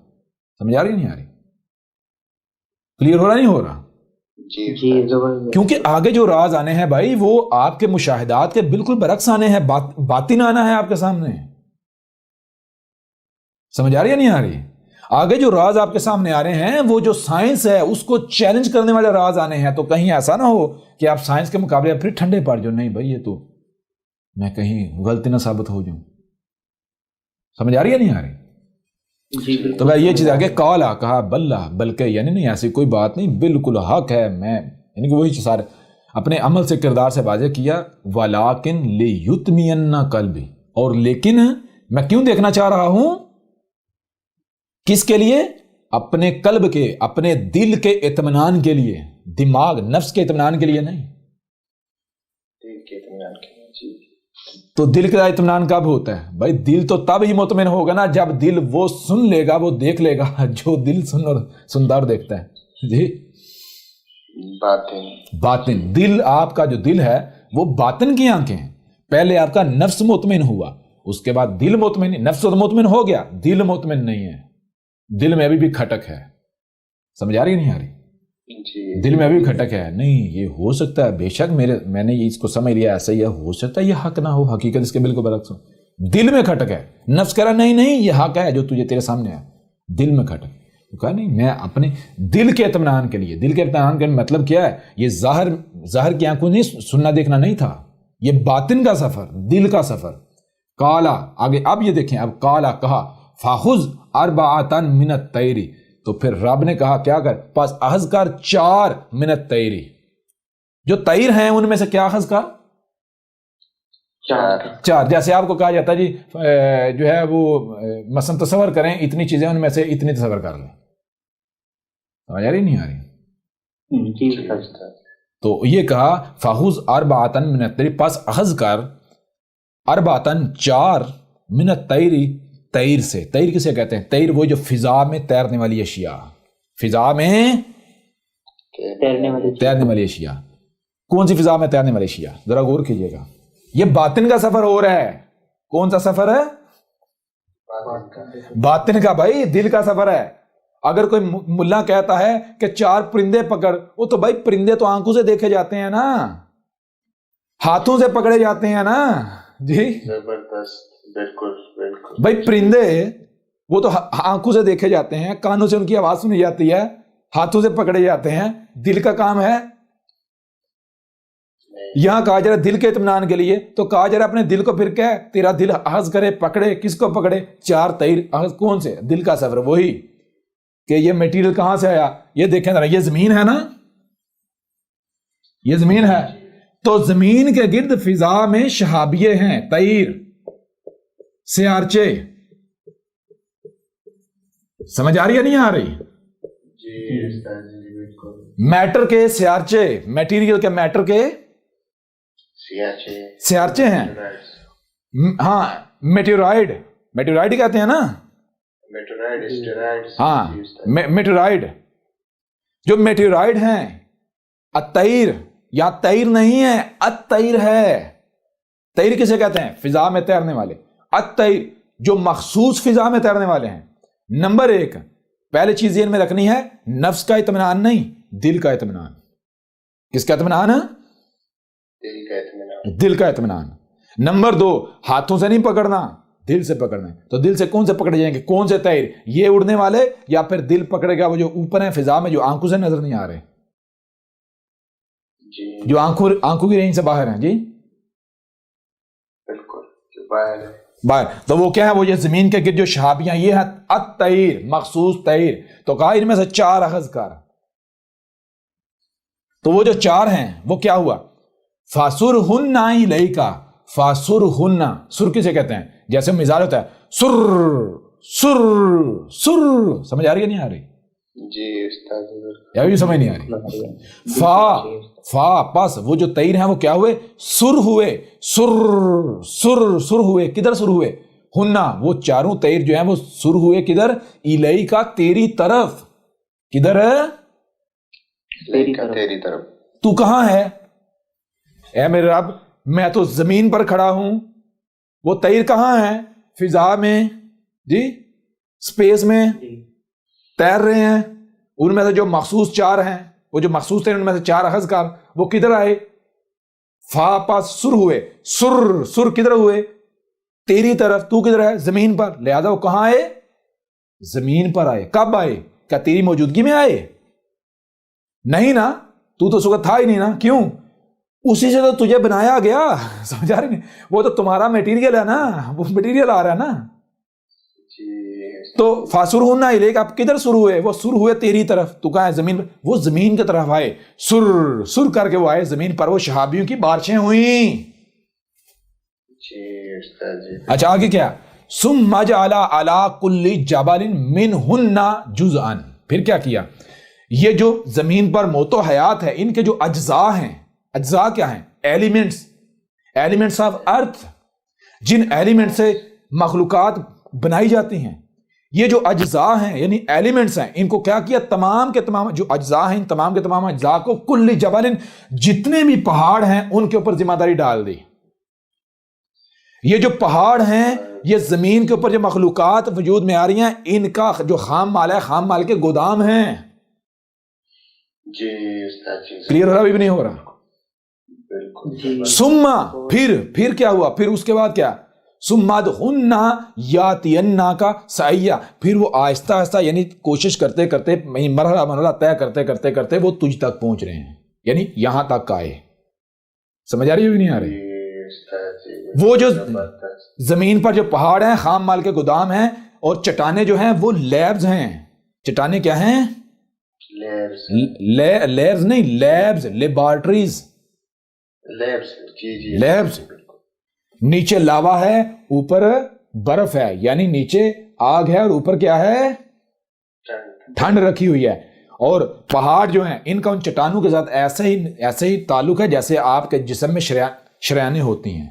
سمجھ آ رہی نہیں آ رہی؟ کلیئر ہو رہا نہیں ہو رہا؟ جی زبردست. کیونکہ آگے جو راز آنے ہیں بھائی وہ آپ کے مشاہدات کے بالکل برعکس آنے ہیں. باطن آنا ہے آپ کے سامنے. سمجھ آ رہی ہے نہیں آ رہی؟ آگے جو راز آپ کے سامنے آ رہے ہیں وہ جو سائنس ہے اس کو چیلنج کرنے والے راز آنے ہیں. تو کہیں ایسا نہ ہو کہ آپ سائنس کے مقابلے پھر ٹھنڈے پڑ جاؤ. نہیں بھائی یہ تو میں کہیں غلطی نہ ثابت ہو جاؤں. سمجھ آ رہی ہے نہیں آ رہی؟ جی بالکل. تو بھائی یہ چیز آگے قالا کہا بلہ بلکہ یعنی نہیں ایسی کوئی بات نہیں بالکل حق ہے. میں یعنی کہ وہی چیز سارے اپنے عمل سے کردار سے واضح کیا. وَلَٰكِن لِيُطْمِئَنَّ قَلْبِي اور لیکن میں کیوں دیکھنا چاہ رہا ہوں کس کے لیے؟ اپنے قلب کے اپنے دل کے اطمینان کے لیے. دماغ نفس کے اطمینان کے لیے نہیں. دل کے اطمینان کے لیے. جی تو دل کا اطمینان کب ہوتا ہے بھائی؟ دل تو تب ہی مطمئن ہوگا نا جب دل وہ سن لے گا وہ دیکھ لے گا جو دل سندر دیکھتا ہے. جی باطن دل آپ کا جو دل ہے وہ باطن کی آنکھیں ہیں. پہلے آپ کا نفس مطمئن ہوا اس کے بعد دل مطمئن. نفس تو مطمئن ہو گیا دل مطمئن نہیں ہے. دل میں ابھی بھی کھٹک ہے. سمجھ آ رہی نہیں آ رہی؟ دل میں ابھی کھٹک ہے. نہیں یہ ہو سکتا ہے بے شک میں نے اس کو سمجھ لیا ایسا ہی ہے, ہو سکتا ہے یہ حق نہ ہو, حقیقت اس کے بالکل برعکس ہو. دل میں کھٹک ہے. نفس کہہ رہا نہیں یہ حق ہے جو تجھے تیرے سامنے ہے. دل میں کھٹک. تو کہا نہیں میں اپنے دل کے اطمینان کے لیے. دل کے اطمینان کا مطلب کیا ہے؟ یہ ظاہر کی آنکھوں نہیں سننا دیکھنا نہیں تھا, یہ باطن کا سفر, دل کا سفر. کالا آگے اب یہ دیکھیں اب کالا کہا فاخذ اربعۃ من الطیر. تو پھر رب نے کہا کیا کر پس اخذ کر 4 من الطیر. جو طیر ہیں ان میں سے کیا اخذ کر؟ 4. جیسے آپ کو کہا جاتا ہے جی جو ہے وہ مثلا تصور کریں اتنی چیزیں ان میں سے اتنی تصور کر لیں. سمجھ آ رہی نہیں آ رہی؟ تو یہ کہا فاخذ اربعۃ من الطیر پس اخذ کر اربعۃ 4 من الطیر. طیر سے. طیر کسے کہتے ہیں؟ طیر وہ جو فضا میں تیرنے والی اشیاء. فضا میں تیرنے والی اشیاء. کون سی فضا میں تیرنے والی اشیاء؟ ذرا غور کیجئے گا. یہ باطن کا سفر ہو رہا ہے. کون سا سفر ہے؟ باطن کا بھائی, دل کا سفر ہے. اگر کوئی ملا کہتا ہے کہ 4 پرندے پکڑ, وہ تو بھائی پرندے تو آنکھوں سے دیکھے جاتے ہیں نا, ہاتھوں سے پکڑے جاتے ہیں نا. جی زبردست. بالکل بھائی پرندے وہ تو آنکھوں سے دیکھے جاتے ہیں, کانوں سے ان کی آواز سنی جاتی ہے, ہاتھوں سے پکڑے جاتے ہیں. دل کا کام ہے. یہاں کہا جا رہا دل کے اطمینان کے لیے, تو کہا جا رہا اپنے دل کو پھر کیا تیرا دل اخذ کرے پکڑے. کس کو پکڑے؟ 4 طیر اخذ. کون سے؟ دل کا سفر. وہی کہ یہ میٹیریل کہاں سے آیا؟ یہ دیکھیں ذرا, یہ زمین ہے نا, یہ زمین ہے. تو زمین کے گرد فضا میں شہابیے ہیں, طیر, سیارچے. سمجھ آ رہی ہے نہیں آ رہی؟ میٹر کے سیارچے, میٹیریل کے میٹر کے سیارچے ہیں. ہاں میٹیورائڈ کہتے ہیں نا. ہاں میٹیورائڈ. جو میٹیورائڈ ہیں الطیر, یا طیر نہیں ہے الطیر ہے. طیر کسے کہتے ہیں؟ فضا میں تیرنے والے. الطیر جو مخصوص فضا میں تیرنے والے ہیں. نمبر 1 پہلے چیز ذہن میں رکھنی ہے, نفس کا اطمینان نہیں, دل کا اطمینان. کس کا اطمینان ہے؟ دل کا اطمینان. نمبر 2 ہاتھوں سے نہیں پکڑنا, دل سے پکڑنا ہے. تو دل سے کون سے پکڑے جائیں گے؟ کون سے طیر؟ یہ اڑنے والے, یا پھر دل پکڑے گا وہ جو اوپر ہیں فضا میں, جو آنکھوں سے نظر نہیں آ رہے, جو آنکھوں کی رینج سے باہر ہیں. جی باہر. تو وہ کیا ہے؟ وہ یہ زمین کے گرد جو شہابیاں یہ ہے الطیر، مخصوص طیر. تو کہا ان میں سے 4 اخذ کر. تو وہ جو 4 ہیں وہ کیا ہوا؟ فَاسُرْهُنَّ إِلَيْكَ. فَاسُرْهُنَّ، سر کسے کہتے ہیں؟ جیسے مثال ہوتا ہے سر سر سر. سمجھ آ رہی ہے نہیں آ رہی؟ جی استاد یا بھی سمجھ نہیں آ رہی؟ فا پس وہ جو طیر ہیں وہ کیا ہوئے؟ سر ہوئے. سر سر سر ہوئے. کدھر سر ہوئے؟ ہننا، وہ 4 طیر جو ہیں وہ سر ہوئے کدھر؟ الیک کا، تیری طرف. کدھر؟ تیری طرف. تو کہاں ہے اے میرے رب؟ میں تو زمین پر کھڑا ہوں. وہ طیر کہاں ہیں؟ فضا میں جی، سپیس میں تیر رہے ہیں. ان میں سے جو مخصوص 4 ہیں، وہ جو مخصوص تھے ان میں سے 4 اخذ کار، وہ کدھر آئے؟ فا پاس سر ہوئے. سر سر کدھر ہوئے؟ تیری طرف. تو کدھر ہے؟ زمین پر. لہذا وہ کہاں آئے؟ زمین پر آئے. کب آئے؟ کیا تیری موجودگی میں آئے؟ نہیں نا، تو اس وقت تھا ہی نہیں نا. کیوں؟ اسی سے تو تجھے بنایا گیا. سمجھ آ رہی نہیں؟ وہ تو تمہارا میٹیریل ہے نا، وہ میٹیریل آ رہا ہے نا. تو فاسرہن الیک، آپ کدھر سر ہوئے؟ وہ سر ہوئے تیری طرف. تو کہاں ہے؟ زمین پر. وہ زمین کی طرف آئے. سر سر کر کے وہ آئے زمین پر. وہ شہابیوں کی بارشیں ہوئیں. اچھا آگے کیا؟ ثم جعل علی کل جبل منہن جزءا. پھر کیا کیا؟ یہ جو زمین پر موت و حیات ہے، ان کے جو اجزاء ہیں، اجزاء کیا ہیں؟ ایلیمنٹس. ایلیمنٹس آف ارتھ، جن ایلیمنٹ سے مخلوقات بنائی جاتی ہیں. یہ جو اجزاء ہیں یعنی ایلیمنٹس ہیں، ان کو کیا کیا؟ تمام کے تمام جو اجزاء ہیں، ان تمام کے تمام اجزاء کو کل جبل، جتنے بھی پہاڑ ہیں ان کے اوپر ذمہ داری ڈال دی. یہ جو پہاڑ ہیں، یہ زمین کے اوپر جو مخلوقات وجود میں آ رہی ہیں، ان کا جو خام مال ہے، خام مال کے گودام ہیں. جی استاد جی. کلیئر ہو رہا؟ بھی نہیں ہو رہا؟ بالکل. ثم پھر کیا ہوا؟ پھر اس کے بعد کیا؟ ثم ادخلن یاتیننا کا سعیا. پھر وہ آہستہ آہستہ یعنی کوشش کرتے کرتے، مرحلہ طے کرتے کرتے کرتے وہ تجھ تک پہنچ رہے ہیں، یعنی یہاں تک آئے. سمجھ آ رہی ہے بھی نہیں آ رہی؟ وہ جو زمین پر جو پہاڑ ہیں خام مال کے گودام ہیں، اور چٹانیں جو ہیں وہ لیبز ہیں. چٹانیں کیا ہیں؟ لیبز نہیں، لیبز، لیبارٹریز. لیبز. نیچے لاوا ہے، اوپر برف ہے، یعنی نیچے آگ ہے اور اوپر کیا ہے؟ ٹھنڈ رکھی ہوئی ہے. اور پہاڑ جو ہیں ان کا ان چٹانوں کے ساتھ ایسے ہی تعلق ہے جیسے آپ کے جسم میں شریانیں ہوتی ہیں.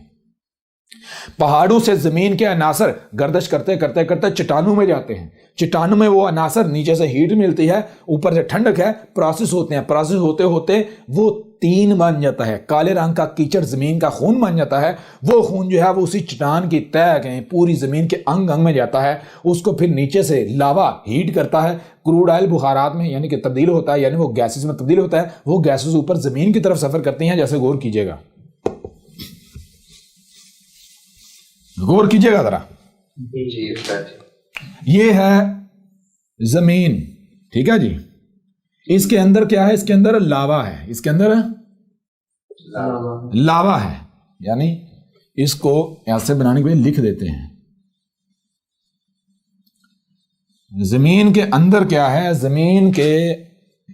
پہاڑوں سے زمین کے عناصر گردش کرتے کرتے کرتے چٹانوں میں جاتے ہیں. چٹانوں میں وہ عناصر، نیچے سے ہیٹ ملتی ہے، اوپر سے ٹھنڈک ہے، پروسیس ہوتے ہیں. پروسیس ہوتے ہوتے وہ تین بن جاتا ہے. کالے رنگ کا کیچڑ زمین کا خون بن جاتا ہے. وہ خون جو ہے وہ اسی چٹان کی تہ کے پوری زمین کے انگ انگ میں جاتا ہے. اس کو پھر نیچے سے لاوا ہیٹ کرتا ہے، کروڈ آئل بخارات میں یعنی کہ تبدیل ہوتا ہے، یعنی وہ گیسز میں تبدیل ہوتا ہے. وہ گیسز اوپر زمین کی طرف سفر کرتی ہیں. جیسے غور کیجیے گا، غور کیجیے گا ذرا. یہ ہے زمین، ٹھیک ہے جی. اس کے اندر کیا ہے؟ اس کے اندر لاوا ہے. اس کے اندر لاوا ہے، یعنی اس کو ایسے بنانے کے لیے لکھ دیتے ہیں. زمین کے اندر کیا ہے؟ زمین کے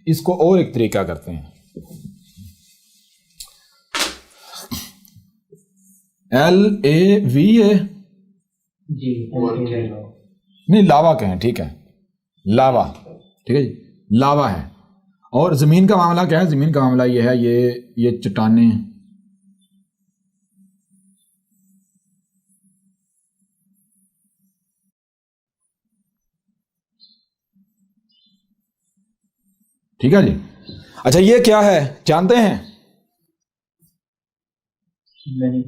اس کو اور ایک طریقہ کرتے ہیں. LAVA جی نہیں، لاوا کہیں، ٹھیک ہے، لاوا، ٹھیک ہے جی، لاوا ہے. اور زمین کا معاملہ کیا ہے؟ زمین کا معاملہ یہ ہے، یہ چٹانیں، ٹھیک ہے جی. اچھا یہ کیا ہے جانتے ہیں؟ نہیں.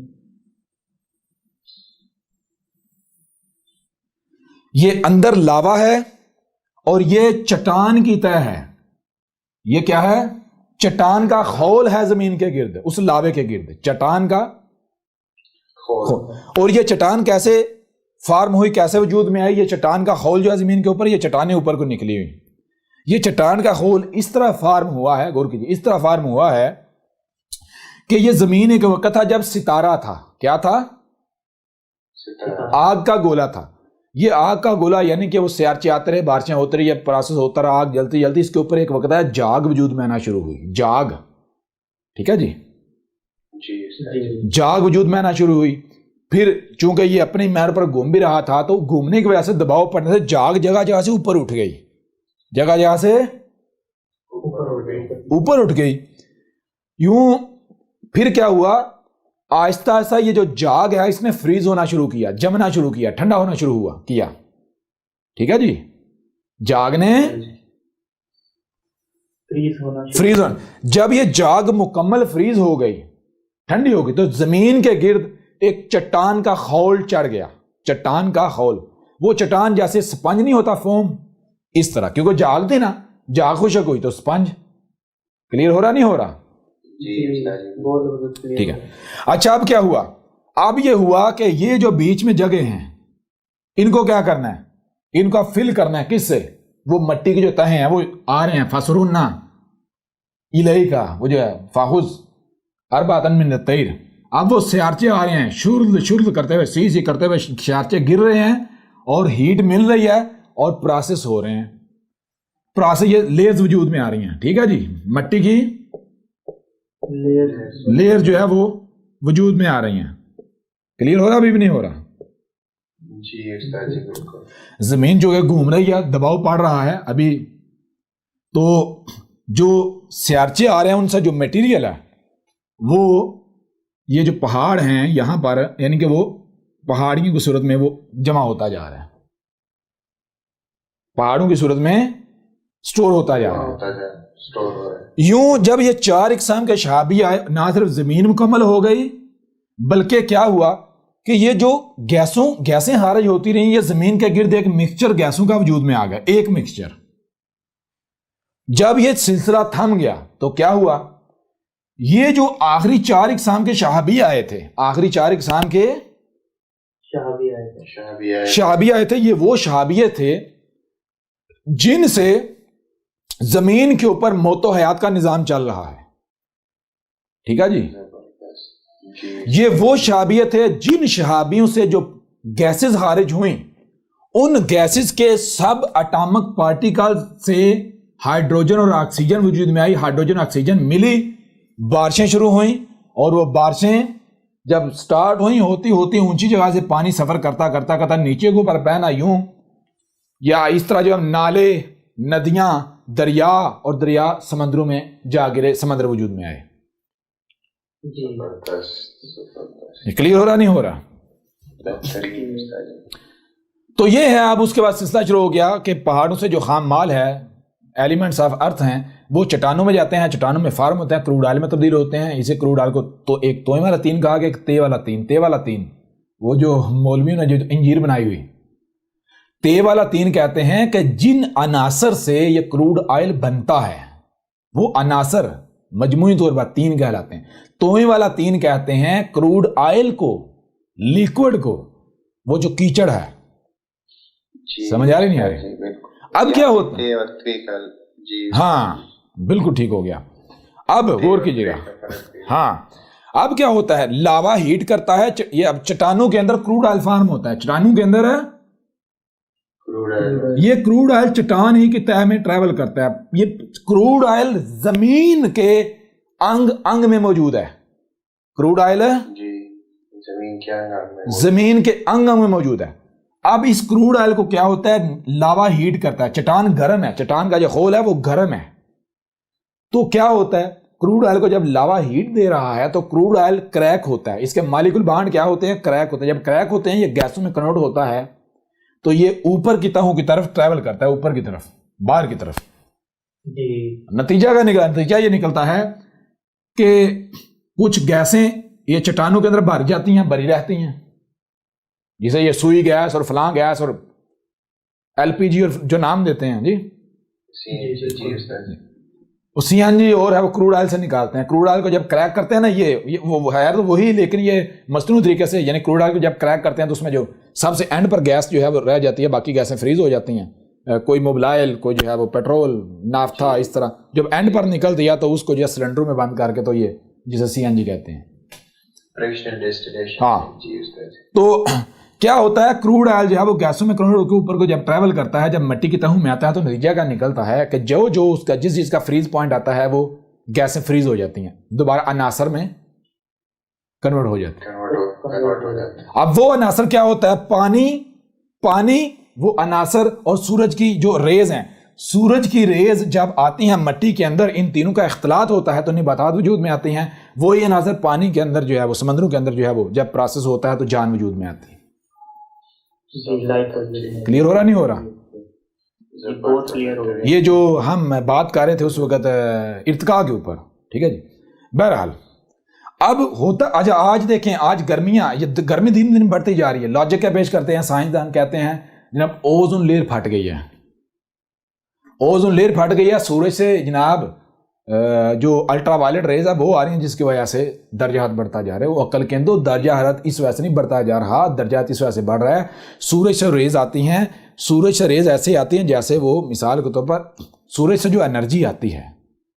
یہ اندر لاوا ہے اور یہ چٹان کی تہ ہے. یہ کیا ہے؟ چٹان کا خول ہے زمین کے گرد، اس لاوے کے گرد چٹان کا خول. اور یہ چٹان کیسے فارم ہوئی، کیسے وجود میں آئی؟ یہ چٹان کا خول جو ہے زمین کے اوپر، یہ چٹانیں اوپر کو نکلی ہوئی. یہ چٹان کا خول اس طرح فارم ہوا ہے، غور کیجیے، اس طرح فارم ہوا ہے کہ یہ زمین ایک وقت تھا جب ستارہ تھا. کیا تھا؟ آگ کا گولا تھا. یہ آگ کا گولا یعنی کہ وہ سیارچے آتے رہے, بارشیں ہوتی رہی, یہ پروسیس ہوتا رہا, آگ جلتی جلتی اس کے اوپر ایک وقت آیا جاگ وجود میں آنا شروع ہوئی. جاگ, ٹھیک ہے جی, جاگ وجود میں آنا شروع ہوئی. پھر چونکہ یہ اپنی مہر پر گھوم بھی رہا تھا تو گھومنے کی وجہ سے دباؤ پڑنے سے جاگ جگہ جگہ سے اوپر اٹھ گئی, جگہ جگہ سے اوپر اٹھ گئی. یوں پھر کیا ہوا, آہستہ آہستہ یہ جو جاگ ہے اس نے فریز ہونا شروع کیا, جمنا شروع کیا, ٹھنڈا ہونا شروع ہوا کیا. ٹھیک ہے جی, جاگ نے فریز ہونا. جب یہ جاگ مکمل فریز ہو گئی, ٹھنڈی ہو گئی, تو زمین کے گرد ایک چٹان کا خول چڑھ گیا. چٹان کا خول, وہ چٹان جیسے سپنج نہیں ہوتا فوم, اس طرح, کیونکہ جاگ تھی نا, جاگ خشک ہوئی تو سپنج. کلیئر ہو رہا نہیں ہو رہا؟ ٹھیک ہے. اچھا اب کیا ہوا, اب یہ ہوا کہ یہ جو بیچ میں جگہ ہیں ان کو کیا کرنا ہے, ان کو فل کرنا ہے. کس سے؟ وہ مٹی کی جو تہیں ہیں وہ آ رہے ہیں, فسرون الہی کا وہ جو ہے فاخذ اربعۃ من الطیر. اب وہ سیارچے آ رہے ہیں, شرل کرتے ہوئے, سی کرتے ہوئے سیارچے گر رہے ہیں اور ہیٹ مل رہی ہے اور پروسیس ہو رہے ہیں. پروسیس یہ لیئرز وجود میں آ رہی ہیں. ٹھیک ہے جی, مٹی کی لیئر جو ہے وہ وجود میں آ رہی ہیں. کلیئر ہو رہا ابھی بھی نہیں ہو رہا؟ زمین جو ہے گھوم رہی ہے, دباؤ پڑ رہا ہے ابھی. تو جو سیارچے آ رہے ہیں ان سے جو میٹیریل ہے وہ یہ جو پہاڑ ہیں یہاں پر, یعنی کہ وہ پہاڑیوں کی صورت میں وہ جمع ہوتا جا رہا ہے, پہاڑوں کی صورت میں سٹور ہوتا جا رہا ہے. یوں جب یہ چار اقسام کے شہابی آئے, نہ صرف زمین مکمل ہو گئی بلکہ کیا ہوا کہ یہ جو گیسیں خارج ہوتی رہیں, یہ زمین کے گرد ایک مکسچر گیسوں کا وجود میں آ گیا, ایک مکسچر. جب یہ سلسلہ تھم گیا تو کیا ہوا, یہ جو آخری چار اقسام کے شہابی آئے تھے, آخری چار اقسام کے شہابی آئے تھے, یہ وہ شہابیے تھے جن سے زمین کے اوپر موت و حیات کا نظام چل رہا ہے. ٹھیک ہے جی, یہ وہ شہابیے تھے جن شہابیوں سے جو گیسز خارج ہوئیں, ان گیسز کے سب اٹامک پارٹیکل سے ہائیڈروجن اور آکسیجن وجود میں آئی, ہائیڈروجن آکسیجن ملی, بارشیں شروع ہوئیں, اور وہ بارشیں جب سٹارٹ ہوئیں ہوتی ہوتی اونچی جگہ سے پانی سفر کرتا کرتا کرتا نیچے کو پر بہنا یوں, یا اس طرح جو ہم نالے, ندیاں, دریا, اور دریا سمندروں میں جا گرے, سمندر وجود میں آئے. کلیئر ہو رہا نہیں ہو رہا؟ تو یہ ہے. اب اس کے بعد سلسلہ شروع ہو گیا کہ پہاڑوں سے جو خام مال ہے, ایلیمنٹس آف ارتھ ہیں, وہ چٹانوں میں جاتے ہیں, چٹانوں میں فارم ہوتے ہیں, کروڈ آئل میں تبدیل ہوتے ہیں. اسے کروڈ آئل کو تو ایک توئیں والا تین کہا گیا, ایک تے والا تین. تے والا تین وہ جو مولویوں نے جو انجیر بنائی ہوئی, تے والا تین کہتے ہیں کہ جن عناصر سے یہ کروڈ آئل بنتا ہے وہ عناصر مجموعی طور پر تین کہلاتے ہیں. توئیں والا تین کہتے ہیں کروڈ آئل کو, لیکوڈ کو, وہ جو کیچڑ ہے. سمجھ آ رہی نہیں آ رہی؟ اب کیا ہوتا ہے, ہاں بالکل ٹھیک ہو گیا. اب غور کیجیے گا, ہاں اب کیا ہوتا ہے, لاوا ہیٹ کرتا ہے, یہ اب چٹانوں کے اندر کروڈ آئل فارم ہوتا ہے, چٹانوں کے اندر ہے یہ کروڈ آئل چٹان ہی کی تہہ میں ٹریول کرتا ہے. یہ کروڈ آئل زمین کے انگ میں موجود ہے. کروڈ آئل زمین کے انگ میں موجود ہے. اب اس کروڈ آئل کو کیا ہوتا ہے, لاوا ہیٹ کرتا ہے, چٹان گرم ہے, چٹان کا جو خول ہے وہ گرم ہے. تو کیا ہوتا ہے, کروڈ آئل کو جب لاوا ہیٹ دے رہا ہے تو کروڈ آئل کریک ہوتا ہے. اس کے مالیکول بانڈ کیا ہوتے ہیں, کریک ہوتے ہیں. جب کریک ہوتے ہیں یہ گیسوں میں کنورٹ ہوتا ہے تو یہ اوپر کی تہوں کی طرف ٹریول کرتا ہے, اوپر کی طرف, باہر کی طرف. نتیجہ یہ نکلتا ہے کہ کچھ گیسیں یہ چٹانوں کے اندر بھر جاتی ہیں, بری رہتی ہیں, جسے یہ سوئی گیس اور فلاں گیس اور ایل پی جی اور جو نام دیتے ہیں جی, سی این جی اور ہے وہ کروڈ آئل سے نکالتے ہیں. کروڈ آئل کو جب کریک کرتے ہیں نا, یہ وہ ہے تو وہی, لیکن یہ مصنوعی طریقے سے, یعنی کروڈ آئل کو جب کریک کرتے ہیں تو اس میں جو سب سے اینڈ پر گیس جو ہے وہ رہ جاتی ہے, باقی گیسیں فریز ہو جاتی ہیں. کوئی موبلائل, کوئی جو ہے وہ پیٹرول, نافتا, اس طرح جب اینڈ پر نکل دیا تو اس کو جو ہے سلنڈروں میں بند کر کے, تو یہ جسے سی این جی کہتے ہیں. ہاں, تو کیا ہوتا ہے کروڈ آئل جو ہے وہ گیسوں میں کنورٹ کے اوپر کو جب ٹریول کرتا ہے، جب مٹی کی تہوں میں آتا ہے تو نتیجہ کا نکلتا ہے کہ جو اس کا جس چیز کا فریز پوائنٹ آتا ہے وہ گیسیں فریز ہو جاتی ہیں، دوبارہ عناصر میں کنورٹ ہو جاتی ہیں۔ اب وہ عناصر کیا ہوتا ہے؟ پانی وہ عناصر اور سورج کی جو ریز ہیں، سورج کی ریز جب آتی ہیں مٹی کے اندر، ان تینوں کا اختلاط ہوتا ہے تو نباتات وجود میں آتی ہیں۔ وہی عناصر پانی کے اندر جو ہے وہ سمندروں کے اندر جو ہے وہ جب پروسیس ہوتا ہے تو جان وجود میں آتی ہے۔ کلیئر ہو رہا نہیں ہو رہا؟ یہ جو ہم بات کر رہے تھے اس وقت ارتقاء کے اوپر، ٹھیک ہے جی۔ بہرحال اب ہوتا آج دیکھیں، آج گرمیاں، یہ گرمی دن دن بڑھتی جا رہی ہے۔ لاجک کیا پیش کرتے ہیں سائنسدان؟ کہتے ہیں جناب اوزون لیئر پھٹ گئی ہے، اوزون لیئر پھٹ گئی ہے، سورج سے جناب جو الٹرا وائلٹ ریز ہے وہ آ رہی ہیں، جس کی وجہ سے درجہ حرارت بڑھتا جا رہا ہے۔ وہ عقل کے اندر درجہ حرارت اس وجہ سے نہیں بڑھتا جا رہا، درجہ حرارت اس وجہ سے بڑھ رہا ہے۔ سورج سے ریز آتی ہیں، سورج سے ریز ایسے آتی ہیں جیسے وہ مثال کے طور پر سورج سے جو انرجی آتی ہے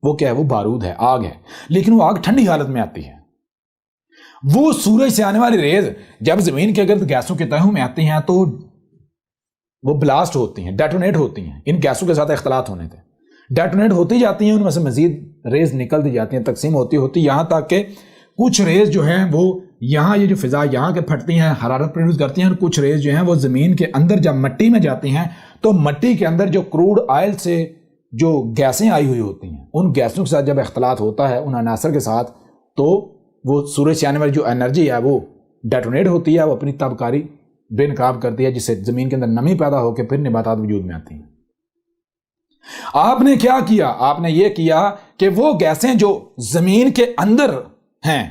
وہ کیا ہے؟ وہ بارود ہے، آگ ہے، لیکن وہ آگ ٹھنڈی حالت میں آتی ہے۔ وہ سورج سے آنے والی ریز جب زمین کے گرد گیسوں کے تہوں میں آتی ہیں تو وہ بلاسٹ ہوتی ہیں، ڈیٹونیٹ ہوتی ہیں، ان گیسوں کے ساتھ اختلاط ہونے تھے، ڈیٹونیٹ ہوتی جاتی ہیں، ان میں سے مزید ریز نکلتی جاتی ہیں، تقسیم ہوتی یہاں تک کہ کچھ ریز جو ہیں وہ یہاں یہ جو فضا یہاں کے پھٹتی ہیں، حرارت پروڈیوس کرتی ہیں، اور کچھ ریز جو ہیں وہ زمین کے اندر جب مٹی میں جاتی ہیں تو مٹی کے اندر جو کروڈ آئل سے جو گیسیں آئی ہوئی ہوتی ہیں، ان گیسوں کے ساتھ جب اختلاط ہوتا ہے ان عناصر کے ساتھ، تو وہ سورج سے آنے والی جو انرجی ہے وہ ڈیٹونیٹ ہوتی ہے، وہ اپنی تابکاری بے نقاب کرتی ہے، جس سے زمین کے اندر نمی پیدا ہو کے پھر نباتات وجود میں آتی ہیں۔ آپ نے کیا کیا؟ آپ نے یہ کیا کہ وہ گیسیں جو زمین کے اندر ہیں،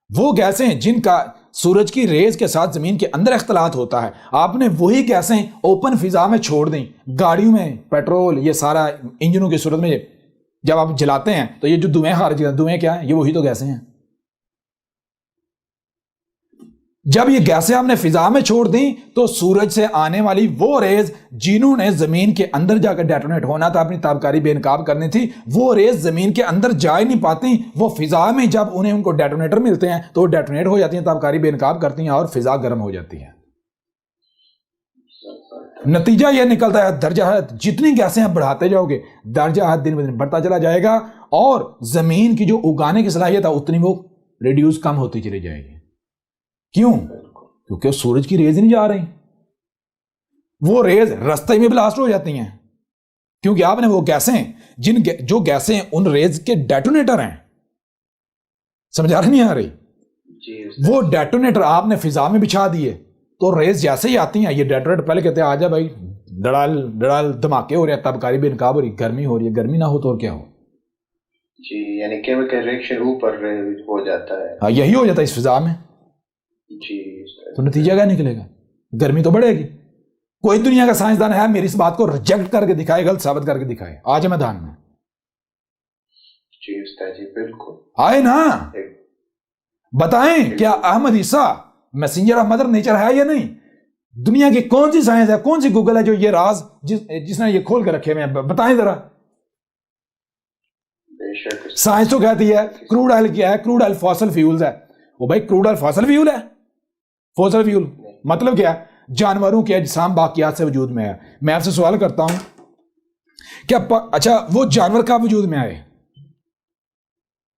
وہ گیسیں جن کا سورج کی ریز کے ساتھ زمین کے اندر اختلاط ہوتا ہے، آپ نے وہی گیسیں اوپن فضا میں چھوڑ دیں۔ گاڑیوں میں پیٹرول، یہ سارا انجنوں کی صورت میں جب آپ جلاتے ہیں تو یہ جو دھوئیں خارج ہوتے ہیں، دھوئیں کیا ہیں؟ یہ وہی تو گیسیں ہیں۔ جب یہ گیسیں آپ نے فضا میں چھوڑ دیں تو سورج سے آنے والی وہ ریز جنہوں نے زمین کے اندر جا کر ڈیٹونیٹ ہونا تھا، اپنی تابکاری بے نقاب کرنی تھی، وہ ریز زمین کے اندر جا ہی نہیں پاتی، وہ فضا میں جب انہیں ان کو ڈیٹونیٹر ملتے ہیں تو وہ ڈیٹونیٹ ہو جاتی ہیں، تابکاری بے نقاب کرتی ہیں اور فضا گرم ہو جاتی ہے۔ نتیجہ یہ نکلتا ہے درجہ حرارت جتنی گیسیں آپ بڑھاتے جاؤ گے، درجہ حرارت دن بدن بڑھتا چلا جائے گا، اور زمین کی جو اگانے کی صلاحیت ہے اتنی وہ ریڈیوس کم ہوتی چلی جائے گی۔ کیوں؟ کیونکہ سورج کی ریز نہیں جا رہی، وہ ریز رستے میں بلاسٹ ہو جاتی ہیں، کیونکہ آپ نے وہ گیسیں جو گیسیں ان ریز کے ڈیٹونیٹر ہیں، سمجھا رہی نہیں آ رہی؟ وہ ڈیٹونیٹر آپ نے فضا میں بچھا دیے تو ریز جیسے ہی آتی ہیں، یہ ڈیٹونیٹر پہلے کہتے ہیں آجا بھائی، ڈڑال دھماکے ہو رہے ہیں، تابکاری بے نقاب ہو رہی، گرمی ہو رہی ہے، گرمی نہ ہو تو اور کیا ہو؟ جی، یعنی کیمیکل ریئیکشن اوپر ہو جاتا ہے۔ ہاں، یہی ہو جاتا ہے اس فضا میں۔ جی، تو نتیجہ کیا نکلے گا؟ گرمی تو بڑھے گی۔ کوئی دنیا کا سائنسدان ہے میری اس بات کو ریجیکٹ کر کے دکھائے، غلط ثابت کر کے دکھائے، آج میدان میں؟ جی استاد جی، بالکل آئے نا، بتائیں کیا احمد عیسیٰ میسنجر آف مدر نیچر ہے یا نہیں؟ دنیا کی کون سی سائنس ہے، کون سی گوگل ہے جو یہ راز جس نے یہ کھول کے رکھے ہوئے ہیں؟ بتائیں ذرا۔ سائنس تو کہتی ہے کروڈ آئل کیا ہے؟ کروڈ آئل فاسل فیولز ہے۔ وہ بھائی کروڈ آئل فاسل فیول ہے؟ فاسل فیول مطلب کیا ہے؟ جانوروں کے اجسام باقیات سے وجود میں ہے۔ میں آپ سے سوال کرتا ہوں، کیا اچھا وہ جانور کب وجود میں آئے؟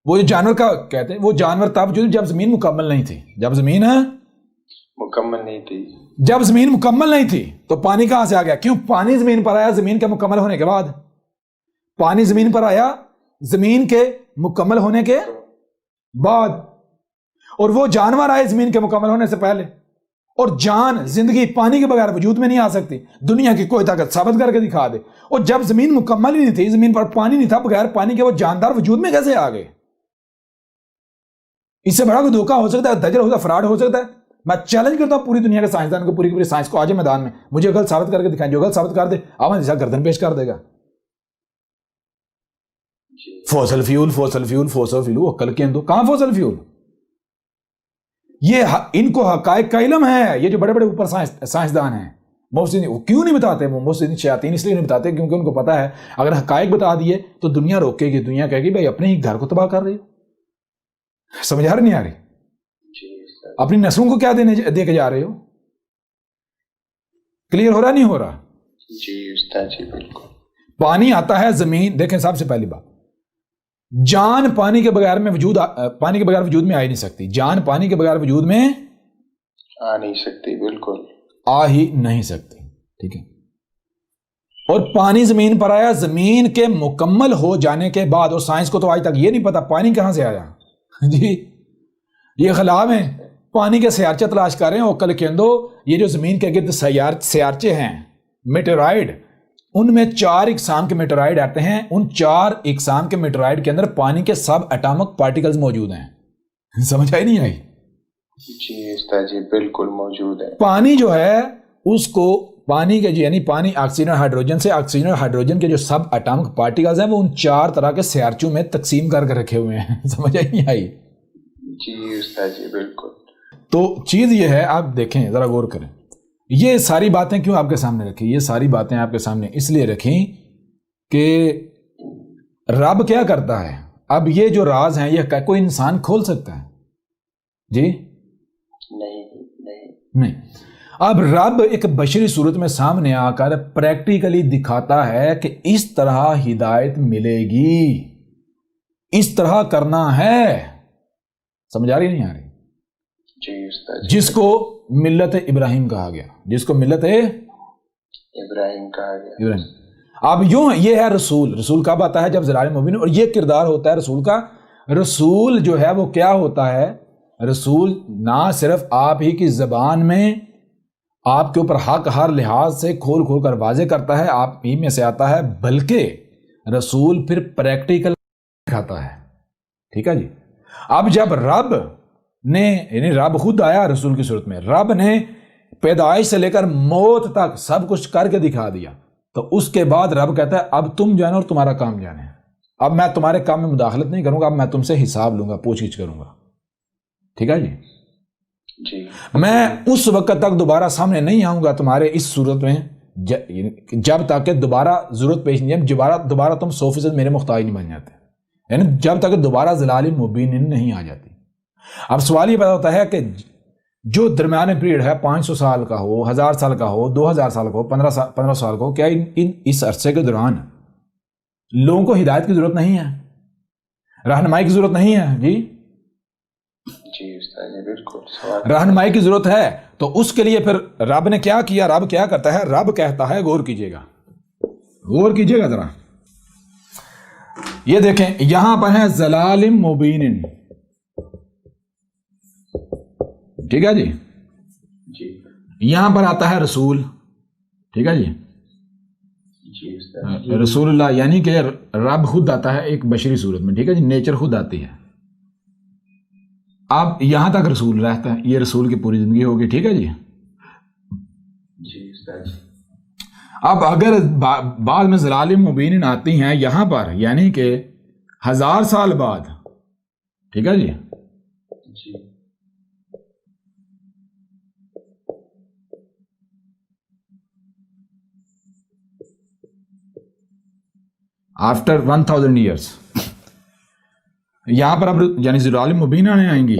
وہ جو جانور کا کہتے ہیں، وہ جانور تب وجود جب زمین مکمل نہیں تھی، جب زمین مکمل نہیں تھی، جب زمین مکمل نہیں تھی تو پانی کہاں سے آ گیا؟ کیوں؟ پانی زمین پر آیا زمین کے مکمل ہونے کے بعد، پانی زمین پر آیا زمین کے مکمل ہونے کے بعد، اور وہ جانور آئے زمین کے مکمل ہونے سے پہلے۔ اور جان، زندگی پانی کے بغیر وجود میں نہیں آ سکتی، دنیا کی کوئی طاقت ثابت کر کے دکھا دے۔ اور جب زمین مکمل ہی نہیں تھی، زمین پر پانی نہیں تھا، بغیر پانی کے وہ جاندار وجود میں کیسے آ گئے؟ اس سے بڑا کوئی دھوکہ ہو سکتا ہے، دجل ہو سکتا ہے، فراڈ ہو سکتا ہے؟ میں چیلنج کرتا ہوں پوری دنیا کے سائنسدان کو، پوری سائنس کو، آج میدان میں مجھے غلط ثابت کر کے دکھائیں، جو غلط ثابت کر دے احمد عیسیٰ گردن پیش کر دے گا۔ Fossil fuel, fossil fuel, fossil fuel, عقل کے اندر کہاں فوسل فیول؟ یہ ان کو حقائق کا علم ہے، یہ جو بڑے بڑے اوپر سائنسدان ہیں، وہ کیوں نہیں بتاتے؟ وہ مفسدین شیاطین اس لیے نہیں بتاتے کیونکہ ان کو پتا ہے اگر حقائق بتا دیے تو دنیا روکے گی، دنیا کہے گی بھائی اپنے ہی گھر کو تباہ کر رہی ہو۔ سمجھ آ رہی نہیں آ رہی؟ اپنی نسلوں کو کیا دے کے جا رہے ہو؟ کلیئر ہو رہا نہیں ہو رہا؟ جی استاد جی بالکل. پانی آتا ہے زمین. دیکھیں سب سے پہلی بات، جان پانی کے بغیر میں وجود میں آ ہی نہیں سکتی. جان پانی کے بغیر وجود میں آ نہیں سکتی، بالکل آ ہی نہیں سکتی. ٹھیک ہے. اور پانی زمین پر آیا زمین کے مکمل ہو جانے کے بعد. اور سائنس کو تو آج تک یہ نہیں پتا پانی کہاں سے آیا. جی یہ خلا میں پانی کے سیارچے تلاش کر رہے ہیں. اوکل کیندو یہ جو زمین کے گرد سیارچے ہیں میٹرائڈ، ان میں 4 اقسام کے میٹرائڈ آتے ہیں. ان 4 اقسام کے میٹرائڈ کے اندر پانی کے سب ایٹامک پارٹیکلز موجود ہیں. سمجھ آئی نہیں آئی؟ جی استاد جی بالکل موجود ہے. پانی جو ہے اس کو پانی کے یعنی پانی آکسیجن اور ہائیڈروجن سے، آکسیجن اور ہائیڈروجن کے جو سب ایٹامک پارٹیکلز ہیں وہ ان 4 طرح کے سیارچوں میں تقسیم کر کے رکھے ہوئے ہیں. سمجھ آئی نہیں آئی؟ جی استاد جی بالکل. تو چیز یہ ہے، آپ دیکھیں ذرا غور کریں. یہ ساری باتیں کیوں آپ کے سامنے رکھی؟ یہ ساری باتیں آپ کے سامنے اس لیے رکھیں کہ رب کیا کرتا ہے. اب یہ جو راز ہیں یہ کوئی انسان کھول سکتا ہے؟ جی نہیں. اب رب ایک بشری صورت میں سامنے آ کر پریکٹیکلی دکھاتا ہے کہ اس طرح ہدایت ملے گی، اس طرح کرنا ہے. سمجھ آ رہی نہیں آ رہی؟ جی استاد جی. جس کو ملت ابراہیم کہا گیا، جس کو ملت ابراہیم کہا گیا. اب یوں یہ ہے رسول. رسول کب آتا ہے؟ جب ضلال مبین. اور یہ کردار ہوتا ہے رسول کا. رسول جو ہے وہ کیا ہوتا ہے؟ رسول نہ صرف آپ ہی کی زبان میں آپ کے اوپر حق ہر لحاظ سے کھول کھول کر واضح کرتا ہے، آپ ہی میں سے آتا ہے، بلکہ رسول پھر پریکٹیکل دکھاتا ہے. ٹھیک ہے جی. اب جب رب نے یعنی رب خود آیا رسول کی صورت میں، رب نے پیدائش سے لے کر موت تک سب کچھ کر کے دکھا دیا. تو اس کے بعد رب کہتا ہے اب تم جانے اور تمہارا کام جانے. اب میں تمہارے کام میں مداخلت نہیں کروں گا، اب میں تم سے حساب لوں گا، پوچھ گچھ کروں گا. ٹھیک ہے جی. میں اس وقت تک دوبارہ سامنے نہیں آؤں گا تمہارے اس صورت میں جب تک کہ دوبارہ ضرورت پیش نہیں ہے، دوبارہ تم 100% میرے محتاج نہیں بن جاتے، یعنی جب تک دوبارہ ضلال مبین نہیں آ جاتی. اب سوال یہ پیدا ہوتا ہے کہ جو درمیانے پیریڈ ہے 500 سال کا ہو، 1000 سال کا ہو، 2000 سال کا ہو، 1500 سال کا ہو، کیا اس عرصے کے دوران لوگوں کو ہدایت کی ضرورت نہیں ہے، رہنمائی کی ضرورت نہیں ہے؟ جی استاد جی بالکل رہنمائی کی ضرورت ہے. تو اس کے لیے پھر رب نے کیا کیا؟ رب کیا کرتا ہے؟ رب کہتا ہے، غور کیجئے گا ذرا. یہ دیکھیں یہاں پر ہے ضلال مبین. ٹھیک ہے جی. یہاں پر آتا ہے رسول. ٹھیک ہے جی. رسول اللہ یعنی کہ رب خود آتا ہے ایک بشری صورت میں. ٹھیک ہے جی. نیچر خود آتی ہے. اب یہاں تک رسول رہتا ہے، یہ رسول کی پوری زندگی ہوگی. ٹھیک ہے جی. اب اگر بعد میں ضلال مبین آتی ہیں یہاں پر، یعنی کہ 1000 سال بعد. ٹھیک ہے جی. آفٹر 1000 ایئرس یہاں پر اب یعنی ضلال مبین آئیں گی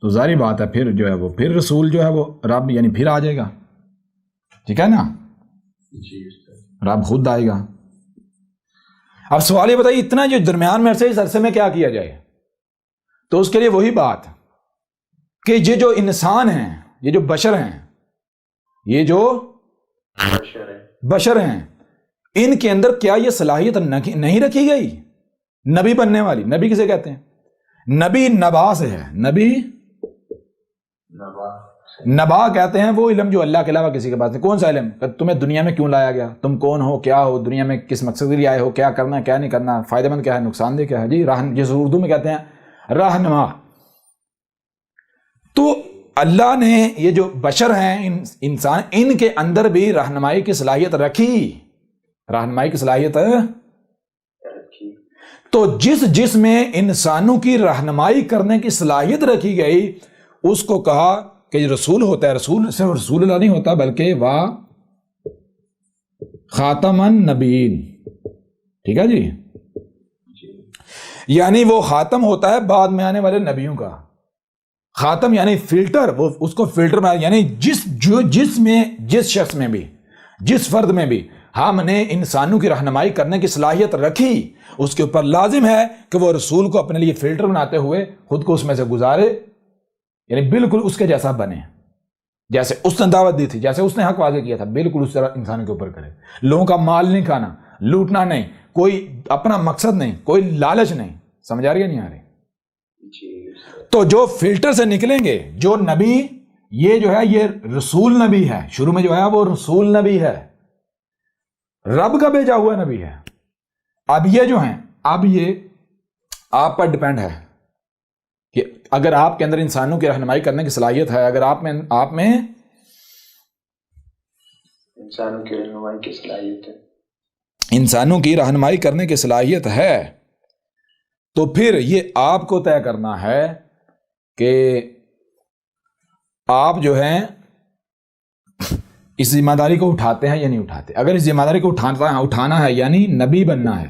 تو ظاہری بات ہے پھر جو ہے وہ پھر رسول جو ہے وہ رب یعنی پھر آ جائے گا. ٹھیک ہے نا. رب خود آئے گا. اب سوال یہ بتائیے اتنا جو درمیان میں اس عرصے میں کیا کیا جائے؟ تو اس کے لیے وہی بات کہ یہ جو انسان ہیں، یہ جو بشر ہیں، یہ جو بشر ہیں، ان کے اندر کیا یہ صلاحیت نہیں رکھی گئی نبی بننے والی؟ نبی کسے کہتے ہیں؟ نبی نبا سے ہے. نبی نبا کہتے ہیں وہ علم جو اللہ کے علاوہ کسی کے پاس نہیں. کون سا علم؟ تمہیں دنیا میں کیوں لایا گیا، تم کون ہو، کیا ہو، دنیا میں کس مقصد کے لیے آئے ہو، کیا کرنا ہے، کیا نہیں کرنا، فائدہ مند کیا ہے، نقصان دہ کیا ہے. جی جس اردو میں کہتے ہیں رہنما. تو اللہ نے یہ جو بشر ہیں انسان، ان کے اندر بھی رہنمائی کی صلاحیت رکھی. رہنمائی کی صلاحیت تو جس میں انسانوں کی رہنمائی کرنے کی صلاحیت رکھی گئی اس کو کہا کہ رسول ہوتا ہے. رسول صرف رسول اللہ نہیں ہوتا بلکہ وہ خاتم النبیین. ٹھیک ہے جی. یعنی وہ خاتم ہوتا ہے بعد میں آنے والے نبیوں کا. خاتم یعنی فلٹر، وہ اس کو فلٹر بنا، یعنی جس شخص میں بھی، جس فرد میں بھی ہم نے انسانوں کی رہنمائی کرنے کی صلاحیت رکھی، اس کے اوپر لازم ہے کہ وہ رسول کو اپنے لیے فلٹر بناتے ہوئے خود کو اس میں سے گزارے، یعنی بالکل اس کے جیسا بنے، جیسے اس نے دعوت دی تھی، جیسے اس نے حق واضح کیا تھا، بالکل اس طرح انسانوں کے اوپر کرے۔ لوگوں کا مال نہیں کھانا، لوٹنا نہیں، کوئی اپنا مقصد نہیں، کوئی لالچ نہیں۔ سمجھ آ رہی ہے نہیں آ رہی؟ تو جو فلٹر سے نکلیں گے، جو نبی، یہ جو ہے یہ رسول نبی ہے، شروع میں جو ہے وہ رسول نبی ہے، رب کا بھیجا ہوا نبی ہے۔ اب یہ جو ہیں، اب یہ آپ پر ڈیپینڈ ہے کہ اگر آپ کے اندر انسانوں کی رہنمائی کرنے کی صلاحیت ہے، اگر آپ میں انسانوں کی رہنمائی کی صلاحیت ہے، انسانوں کی رہنمائی کرنے کی صلاحیت ہے، تو پھر یہ آپ کو طے کرنا ہے کہ آپ جو ہیں اس ذمہ داری کو اٹھاتے ہیں یا نہیں اٹھاتے۔ اگر اس ذمہ داری کو اٹھانا ہے یعنی نبی بننا ہے،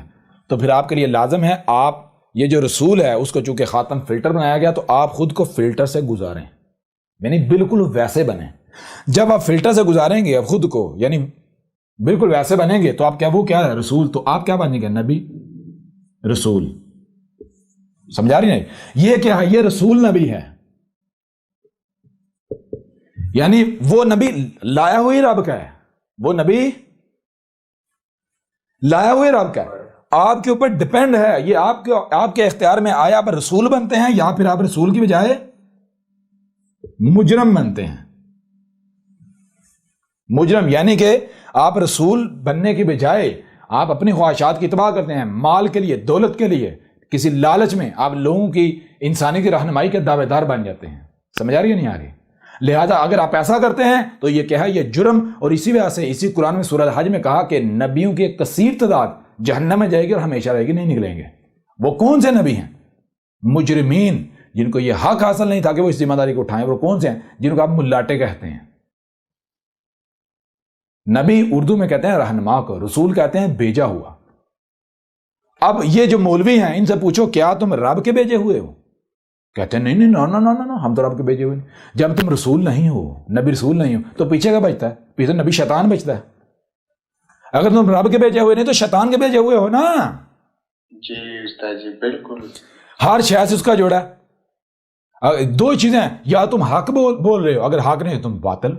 تو پھر آپ کے لیے لازم ہے آپ یہ جو رسول ہے اس کو چونکہ خاتم فلٹر بنایا گیا، تو آپ خود کو فلٹر سے گزاریں، یعنی بالکل ویسے بنیں۔ جب آپ فلٹر سے گزاریں گے اب خود کو، یعنی بالکل ویسے بنیں گے، تو آپ کیا، وہ کیا ہے رسول، تو آپ کیا بنیں گے؟ نبی، رسول۔ سمجھا رہی نہیں؟ یہ کیا ہے؟ یہ رسول نبی ہے، یعنی وہ نبی لایا ہوئی رب کا ہے، وہ نبی لایا ہوئے رب کا ہے، آپ کے اوپر ڈیپینڈ ہے، یہ آپ کے اختیار میں آیا، آپ رسول بنتے ہیں یا پھر آپ رسول کی بجائے مجرم بنتے ہیں۔ مجرم یعنی کہ آپ رسول بننے کی بجائے آپ اپنی خواہشات کی اتباع کرتے ہیں، مال کے لیے، دولت کے لیے، کسی لالچ میں آپ لوگوں کی انسانی کی رہنمائی کے دعوے دار بن جاتے ہیں۔ سمجھ آ رہی ہے نہیں آ رہی؟ لہذا اگر آپ ایسا کرتے ہیں تو یہ کیا ہے؟ یہ جرم، اور اسی وجہ سے اسی قرآن میں سورہ حج میں کہا کہ نبیوں کی ایک کثیر تعداد جہنم میں جائے گی اور ہمیشہ رہے گی، نہیں نکلیں گے۔ وہ کون سے نبی ہیں؟ مجرمین، جن کو یہ حق حاصل نہیں تھا کہ وہ اس ذمہ داری کو اٹھائیں۔ وہ کون سے ہیں؟ جن کو آپ ملاٹے کہتے ہیں۔ نبی اردو میں کہتے ہیں رہنما کو، رسول کہتے ہیں بھیجا ہوا۔ اب یہ جو مولوی ہیں ان سے پوچھو کیا تم رب کے بھیجے ہوئے ہو؟ کہتے ہیں نہیں، ہم تو رب کے بھیجے ہوئے نہیں۔ جب تم رسول نہیں ہو، نبی رسول نہیں ہو، تو پیچھے کیا بچتا ہے؟ پیچھے نبی شیطان بچتا ہے۔ اگر تم رب کے بھیجے ہوئے نہیں تو شیطان کے بھیجے ہوئے ہو نا۔ جی استاد جی بالکل، ہر شے سے اس کا جوڑا ہے۔ دو چیزیں ہیں، یا تم حق بول رہے ہو، اگر حق نہیں تم باطل،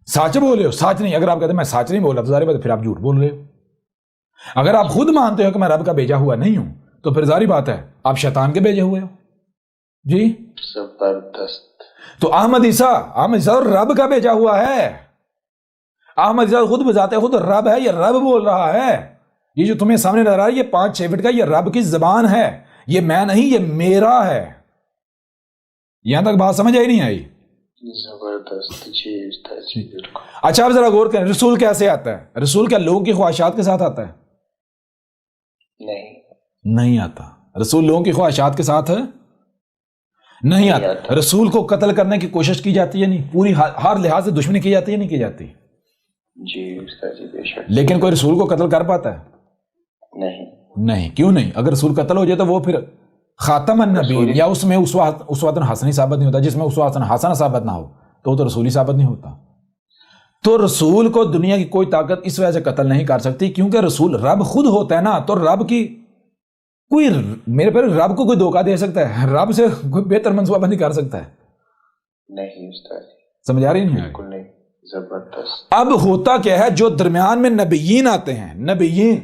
سچ بول رہے ہو، سچ نہیں۔ اگر آپ کہتے ہیں میں سچ نہیں بول رہا تو ظاہر بات ہے پھر آپ جھوٹ بول رہے ہو۔ اگر آپ خود مانتے ہو کہ میں رب کا بھیجا ہوا نہیں ہوں تو پھر ظاہری بات ہے آپ شیطان کے بھیجے ہوئے ہو۔ جی زبردست۔ تو احمد عیسیٰ رب کا بھیجا ہوا ہے۔ احمد عیسیٰ خود بذات خود رب ہے، یہ رب بول رہا ہے۔ یہ جو تمہیں سامنے نظر آ رہا ہے یہ 5-6 فٹ کا، یہ رب کی زبان ہے، یہ میں نہیں، یہ میرا ہے۔ یہاں تک بات سمجھ آئی نہیں آئی؟ زبردست جی استاد جی بالکل۔ اچھا آپ ذرا غور کریں، رسول کیسے آتا ہے؟ رسول کیا لوگوں کی خواہشات کے ساتھ آتا ہے؟ نہیں آتا۔ رسول لوگوں کی خواہشات کے ساتھ نہیں آتا۔ رسول کو قتل کرنے کی کوشش کی جاتی ہے، نہیں، پوری ہر لحاظ سے دشمنی کی جاتی ہے، نہیں کی جاتی؟ جی استاد جی بے شک۔ لیکن کوئی رسول کو قتل کر پاتا ہے؟ نہیں۔ کیوں نہیں؟ اگر رسول قتل ہو جائے تو وہ پھر خاتم النبیین یا اس میں اسوۃ حسنہ ثابت نہیں ہوتا۔ جس میں اسوۃ حسنہ ثابت نہ ہو تو وہ تو رسول ہی ثابت نہیں ہوتا۔ تو رسول کو دنیا کی کوئی طاقت اس وجہ سے قتل نہیں کر سکتی کیونکہ رسول رب خود ہوتا ہے نا۔ تو رب کی کوئی، میرے پیر رب کو کوئی دھوکہ دے سکتا ہے؟ رب سے کوئی بہتر منصوبہ بندی کر سکتا ہے؟ نہیں استاد جی سمجھ آ رہی نہیں؟ بالکل نہیں۔ زبردست۔ اب ہوتا کیا ہے، جو درمیان میں نبیین آتے ہیں،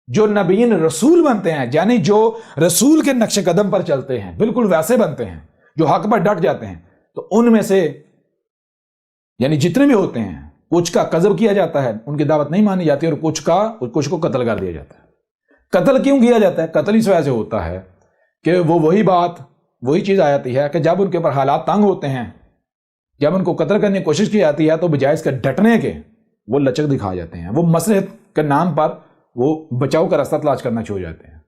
جو نبیین رسول بنتے ہیں، یعنی جو رسول کے نقش قدم پر چلتے ہیں، بالکل ویسے بنتے ہیں، جو حق پر ڈٹ جاتے ہیں، تو ان میں سے یعنی جتنے بھی ہوتے ہیں کچھ کا قذف کیا جاتا ہے، ان کی دعوت نہیں مانی جاتی، اور کچھ کو قتل کر دیا جاتا ہے۔ قتل کیوں کیا جاتا ہے؟ قتل اس وجہ سے ہوتا ہے کہ وہی چیز آ جاتی ہے کہ جب ان کے اوپر حالات تنگ ہوتے ہیں، جب ان کو قتل کرنے کی کوشش کی جاتی ہے تو بجائے اس کے ڈٹنے کے وہ لچک دکھا جاتے ہیں، وہ مصلحت کے نام پر وہ بچاؤ کا راستہ تلاش کرنا چھوڑ جاتے ہیں۔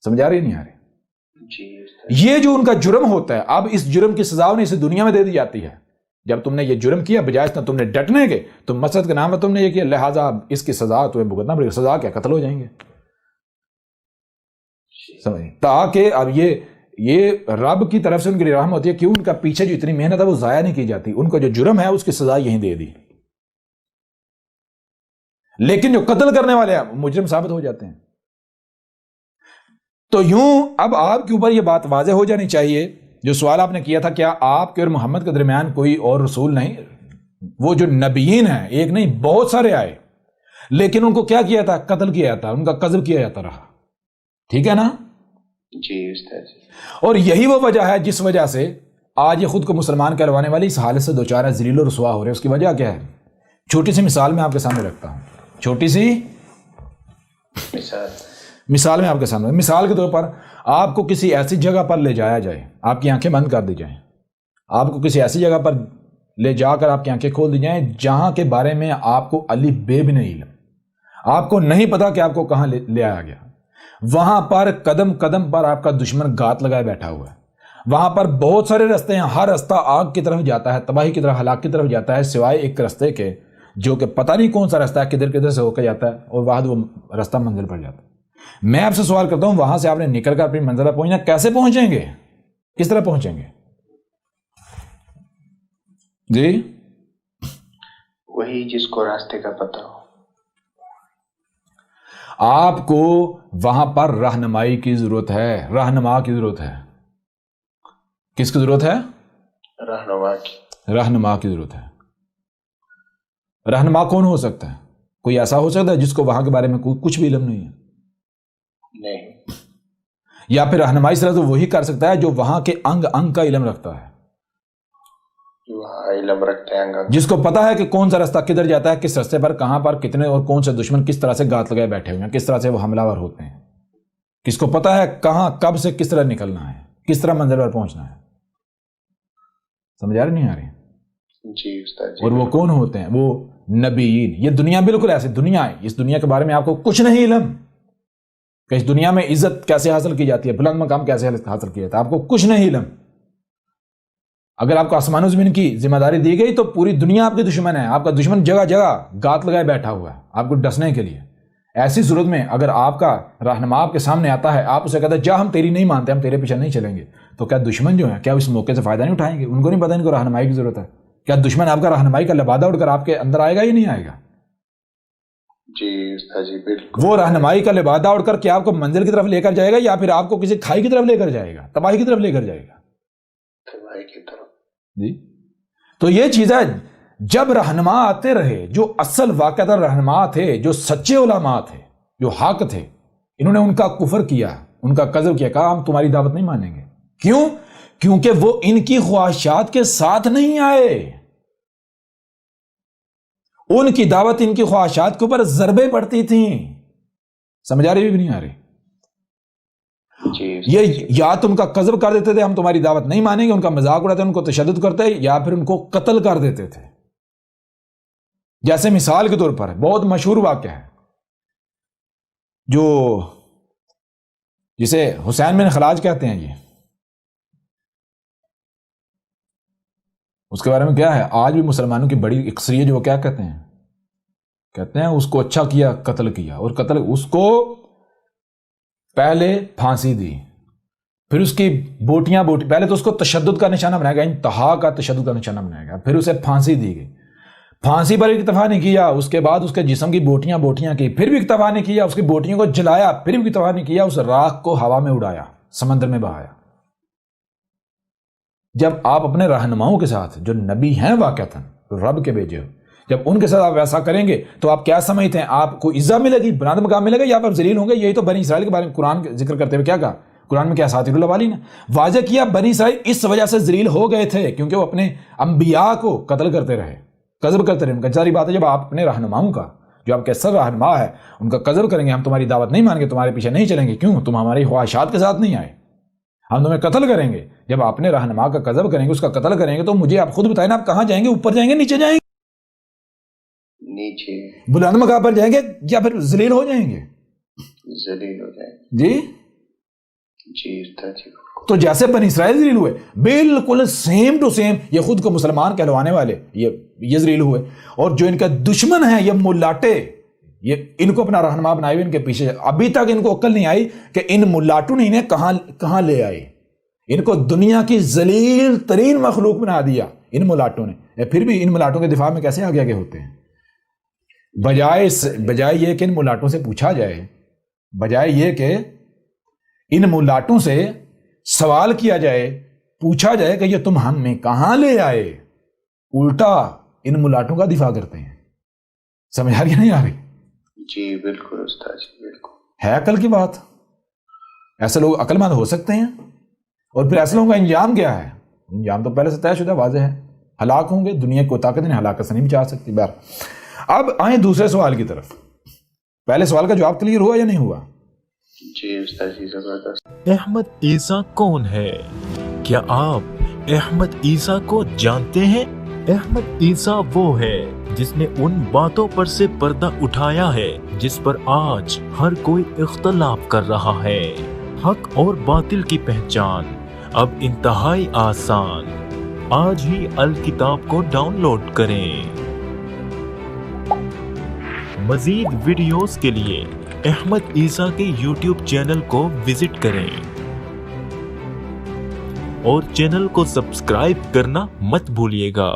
سمجھ آ رہی نہیں آ رہی؟ جی یہ جو ان کا جرم ہوتا ہے، اب اس جرم کی سزا انہیں اس دنیا میں دے دی جاتی ہے۔ جب تم نے یہ جرم کیا، بجائے اس نے تم نے ڈٹنے کے، تم مصلحت کے نام پر تم نے یہ کیا، لہٰذا اس کی سزا تمہیں بھگتنا پڑے گا۔ سزا کیا؟ قتل ہو جائیں گے۔ سمجھ؟ تاکہ اب یہ یہ رب کی طرف سے ان کی رحم ہوتی ہے، کیوں ان کا پیچھے جو اتنی محنت ہے وہ ضائع نہیں کی جاتی، ان کو جو جرم ہے اس کی سزا یہیں دے دی، لیکن جو قتل کرنے والے ہیں وہ مجرم ثابت ہو جاتے ہیں۔ تو یوں اب آپ کے اوپر یہ بات واضح ہو جانی چاہیے، جو سوال آپ نے کیا تھا کیا آپ کے اور محمد کے درمیان کوئی اور رسول نہیں، وہ جو نبیین ہیں ایک نہیں بہت سارے آئے، لیکن ان کو کیا کیا تھا؟ قتل کیا جاتا، ان کا قذف کیا جاتا رہا، ٹھیک ہے نا؟ جی استاد جی۔ اور یہی وہ وجہ ہے جس وجہ سے آج یہ خود کو مسلمان کہلوانے والی اس حالت سے دوچار ہے، ذلیل و رسوا ہو رہے ہیں۔ اس کی وجہ کیا ہے؟ چھوٹی سی مثال میں آپ کے سامنے رکھتا ہوں، چھوٹی سی مثال میں آپ کے سامنے، مثال کے طور پر آپ کو کسی ایسی جگہ پر لے جایا جائے، آپ کی آنکھیں بند کر دی جائیں، آپ کو کسی ایسی جگہ پر لے جا کر آپ کی آنکھیں کھول دی جائیں جہاں کے بارے میں آپ کو الف بے بھی نہیں علم، آپ کو نہیں پتا کہ آپ کو کہاں لے آیا گیا، وہاں پر قدم قدم پر آپ کا دشمن گات لگائے بیٹھا ہوا ہے، وہاں پر بہت سارے رستے ہیں، ہر رستہ آگ کی طرف جاتا ہے، تباہی کی طرف، ہلاک کی طرف جاتا ہے، سوائے ایک رستے کے جو کہ پتہ نہیں کون سا رستہ ہے، کدھر کدھر سے ہو کے جاتا ہے اور بعد وہ رستہ منزل پر جاتا ہے۔ میں آپ سے سوال کرتا ہوں، وہاں سے آپ نے نکل کر اپنی منزل پر پہنچنا، کیسے پہنچیں گے؟ کس طرح پہنچیں گے؟ جی وہی جس کو راستے کا پتہ ہو۔ آپ کو وہاں پر رہنمائی کی ضرورت ہے، رہنما کی ضرورت ہے۔ کس کی ضرورت ہے؟ رہنما کی ضرورت ہے۔ رہنما کون ہو سکتا ہے؟ کوئی ایسا ہو سکتا ہے جس کو وہاں کے بارے میں کچھ بھی علم نہیں ہے؟ نہیں۔ یا پھر رہنمائی صرف وہی کر سکتا ہے جو وہاں کے انگ انگ کا علم رکھتا ہے، علم رکھتے ہیں، جس کو پتا ہے کہ کون سا رستہ کدھر جاتا ہے، کس رستے پر کہاں پر کتنے اور کون سے دشمن کس طرح سے گات لگائے بیٹھے ہوئے ہیں، کس طرح سے وہ حملہ ور ہوتے ہیں، کس کو پتا ہے کہاں کب سے کس طرح نکلنا ہے، کس طرح منزل پر پہنچنا ہے۔ سمجھ آ رہی نہیں آ رہی؟ جی استاد جی۔ اور وہ کون ہوتے ہیں؟ وہ نبیین۔ یہ دنیا بالکل ایسی دنیا ہے، اس دنیا کے بارے میں آپ کو کچھ نہیں علم کہ اس دنیا میں عزت کیسے حاصل کی جاتی ہے، بلند مقام کیسے حاصل کیا جاتا ہے، آپ کو کچھ نہیں علم۔ اگر آپ کو آسمان و زمین کی ذمہ داری دی گئی تو پوری دنیا آپ کی دشمن ہے، آپ کا دشمن جگہ جگہ گات لگائے بیٹھا ہوا ہے آپ کو ڈسنے کے لیے۔ ایسی صورت میں اگر آپ کا رہنما آپ کے سامنے آتا ہے، آپ اسے کہتے ہیں جا ہم تیری نہیں مانتے، ہم تیرے پیچھے نہیں چلیں گے، تو کیا دشمن جو ہے کیا اس موقع سے فائدہ نہیں اٹھائیں گے؟ ان کو نہیں پتا ان کو رہنمائی کی ضرورت ہے۔ کیا دشمن آپ کا رہنمائی کا لبادہ اڑ کر آپ کے اندر آئے گا یا نہیں آئے گا؟ جی استاد جی بالکل۔ وہ رہنمائی کا لبادہ اڑ کر کیا آپ کو منزل کی طرف لے کر جائے گا یا پھر آپ کو کسی کھائی کی طرف لے کر جائے گا، تباہی کی طرف لے کر جائے گا؟ تباہی کی طرف۔ جی تو یہ چیز ہے، جب رہنما آتے رہے، جو اصل واقعہ رہنما تھے، جو سچے علماء تھے، جو حق تھے، انہوں نے ان کا کفر کیا، ان کا قذف کیا، کہا ہم تمہاری دعوت نہیں مانیں گے۔ کیوں؟ کیونکہ وہ ان کی خواہشات کے ساتھ نہیں آئے، ان کی دعوت ان کی خواہشات کے اوپر ضربیں پڑتی تھیں۔ سمجھ آ رہی بھی نہیں آ رہی؟ جی یہ یا تم کا قذف کر دیتے تھے، ہم تمہاری دعوت نہیں مانیں گے، ان کا مذاق اڑاتے، ان کو تشدد کرتے، یا پھر ان کو قتل کر دیتے تھے۔ جیسے مثال کے طور پر بہت مشہور واقعہ ہے جو جسے حسین بن خلاج کہتے ہیں، یہ اس کے بارے میں کیا ہے؟ آج بھی مسلمانوں کی بڑی اکثریت جو کیا کہتے ہیں اس کو اچھا کیا، قتل کیا، اور قتل اس کو پہلے پھانسی دی، پھر اس کی بوٹیاں پہلے تو اس کو تشدد کا نشانہ بنایا گیا، انتہا کا تشدد کا نشانہ بنایا گیا، پھر اسے پھانسی دی گئی، پھانسی پر اکتفا نہیں کیا، اس کے بعد اس کے جسم کی بوٹیاں کی، پھر بھی اکتفا نہیں کیا، اس کی بوٹیوں کو جلایا، پھر بھی اکتفا نہیں کیا، اس راکھ کو ہوا میں اڑایا، سمندر میں بہایا۔ جب آپ اپنے رہنماؤں کے ساتھ جو نبی ہیں واقعتاً رب کے بھیجے ہو، جب ان کے ساتھ آپ ایسا کریں گے تو آپ کیا سمجھتے ہیں؟ آپ کو عزت ملے گی، بلند مقام ملے گا، یا آپ ذلیل ہوں گے؟ یہی تو بنی اسرائیل کے بارے میں قرآن ذکر کرتے ہوئے کیا کہا؟ قرآن میں کیا ساتیر الاولین نے واضح کیا، بنی اسرائیل اس وجہ سے ذلیل ہو گئے تھے کیونکہ وہ اپنے انبیاء کو قتل کرتے رہے، قذف کرتے رہے۔ ان کا ساری بات ہے، جب آپ اپنے رہنماؤں کا، جو آپ کے اصل رہنما ہے، ان کا قذف کریں گے، ہم تمہاری دعوت نہیں مانیں گے، تمہارے پیچھے نہیں چلیں گے، کیوں؟ تم ہماری خواہشات کے ساتھ نہیں آئے، ہم تمہیں قتل کریں گے۔ جب آپ اپنے رہنما کا قذف کریں گے، اس کا قتل کریں گے، تو مجھے آپ خود بتائیں نا، آپ کہاں جائیں گے؟ اوپر جائیں گے، نیچے جائیں گے؟ نیچے، بلند مقام پر جائیں گے یا پھر ذلیل ہو جائیں گے؟ ذلیل ہو جائیں گے۔ جی جی۔ تو جیسے بنی اسرائیل ذلیل ہوئے، بالکل سیم ٹو سیم یہ خود کو مسلمان کہلوانے والے یہ ذلیل ہوئے، اور جو ان کا دشمن ہے یہ ملاٹے، یہ ان کو اپنا رہنما بنائے ہوئے، ان کے پیچھے ابھی تک ان کو عقل نہیں آئی کہ ان ملاٹوں نے انہیں کہاں لے آئے، ان کو دنیا کی ذلیل ترین مخلوق بنا دیا ان ملاٹوں نے. پھر بھی ان ملاٹوں کے دفاع میں کیسے آگے آگے ہوتے ہیں؟ بجائے یہ کہ ان ملاٹوں سے پوچھا جائے، بجائے یہ کہ ان ملاٹوں سے سوال کیا جائے، پوچھا جائے کہ یہ تم ہم میں کہاں لے آئے، الٹا ان ملاٹوں کا دفاع کرتے ہیں. سمجھ آ رہی نہیں آ رہی؟ جی بالکل استاد جی بالکل. ہے عقل کی بات. ایسے لوگ عقل مند ہو سکتے ہیں؟ اور پھر ایسے لوگوں کا انجام کیا ہے؟ انجام تو پہلے سے طے شدہ واضح ہے، ہلاک ہوں گے. دنیا کو طاقت نہیں ہلاکت سے نہیں بچا سکتی. بہر اب آئیں دوسرے سوال کی طرف. پہلے سوال کا جواب کلیئر ہوا یا نہیں ہوا؟ جی استاد جی زبردست. احمد عیسیٰ کون ہے؟ کیا آپ احمد عیسیٰ کو جانتے ہیں؟ احمد عیسیٰ وہ ہے جس نے ان باتوں پر سے پردہ اٹھایا ہے جس پر آج ہر کوئی اختلاف کر رہا ہے. حق اور باطل کی پہچان اب انتہائی آسان. آج ہی الکتاب کو ڈاؤن لوڈ کریں. مزید ویڈیوز کے لیے احمد عیسیٰ کے یوٹیوب چینل کو وزٹ کریں اور چینل کو سبسکرائب کرنا مت بھولیے گا.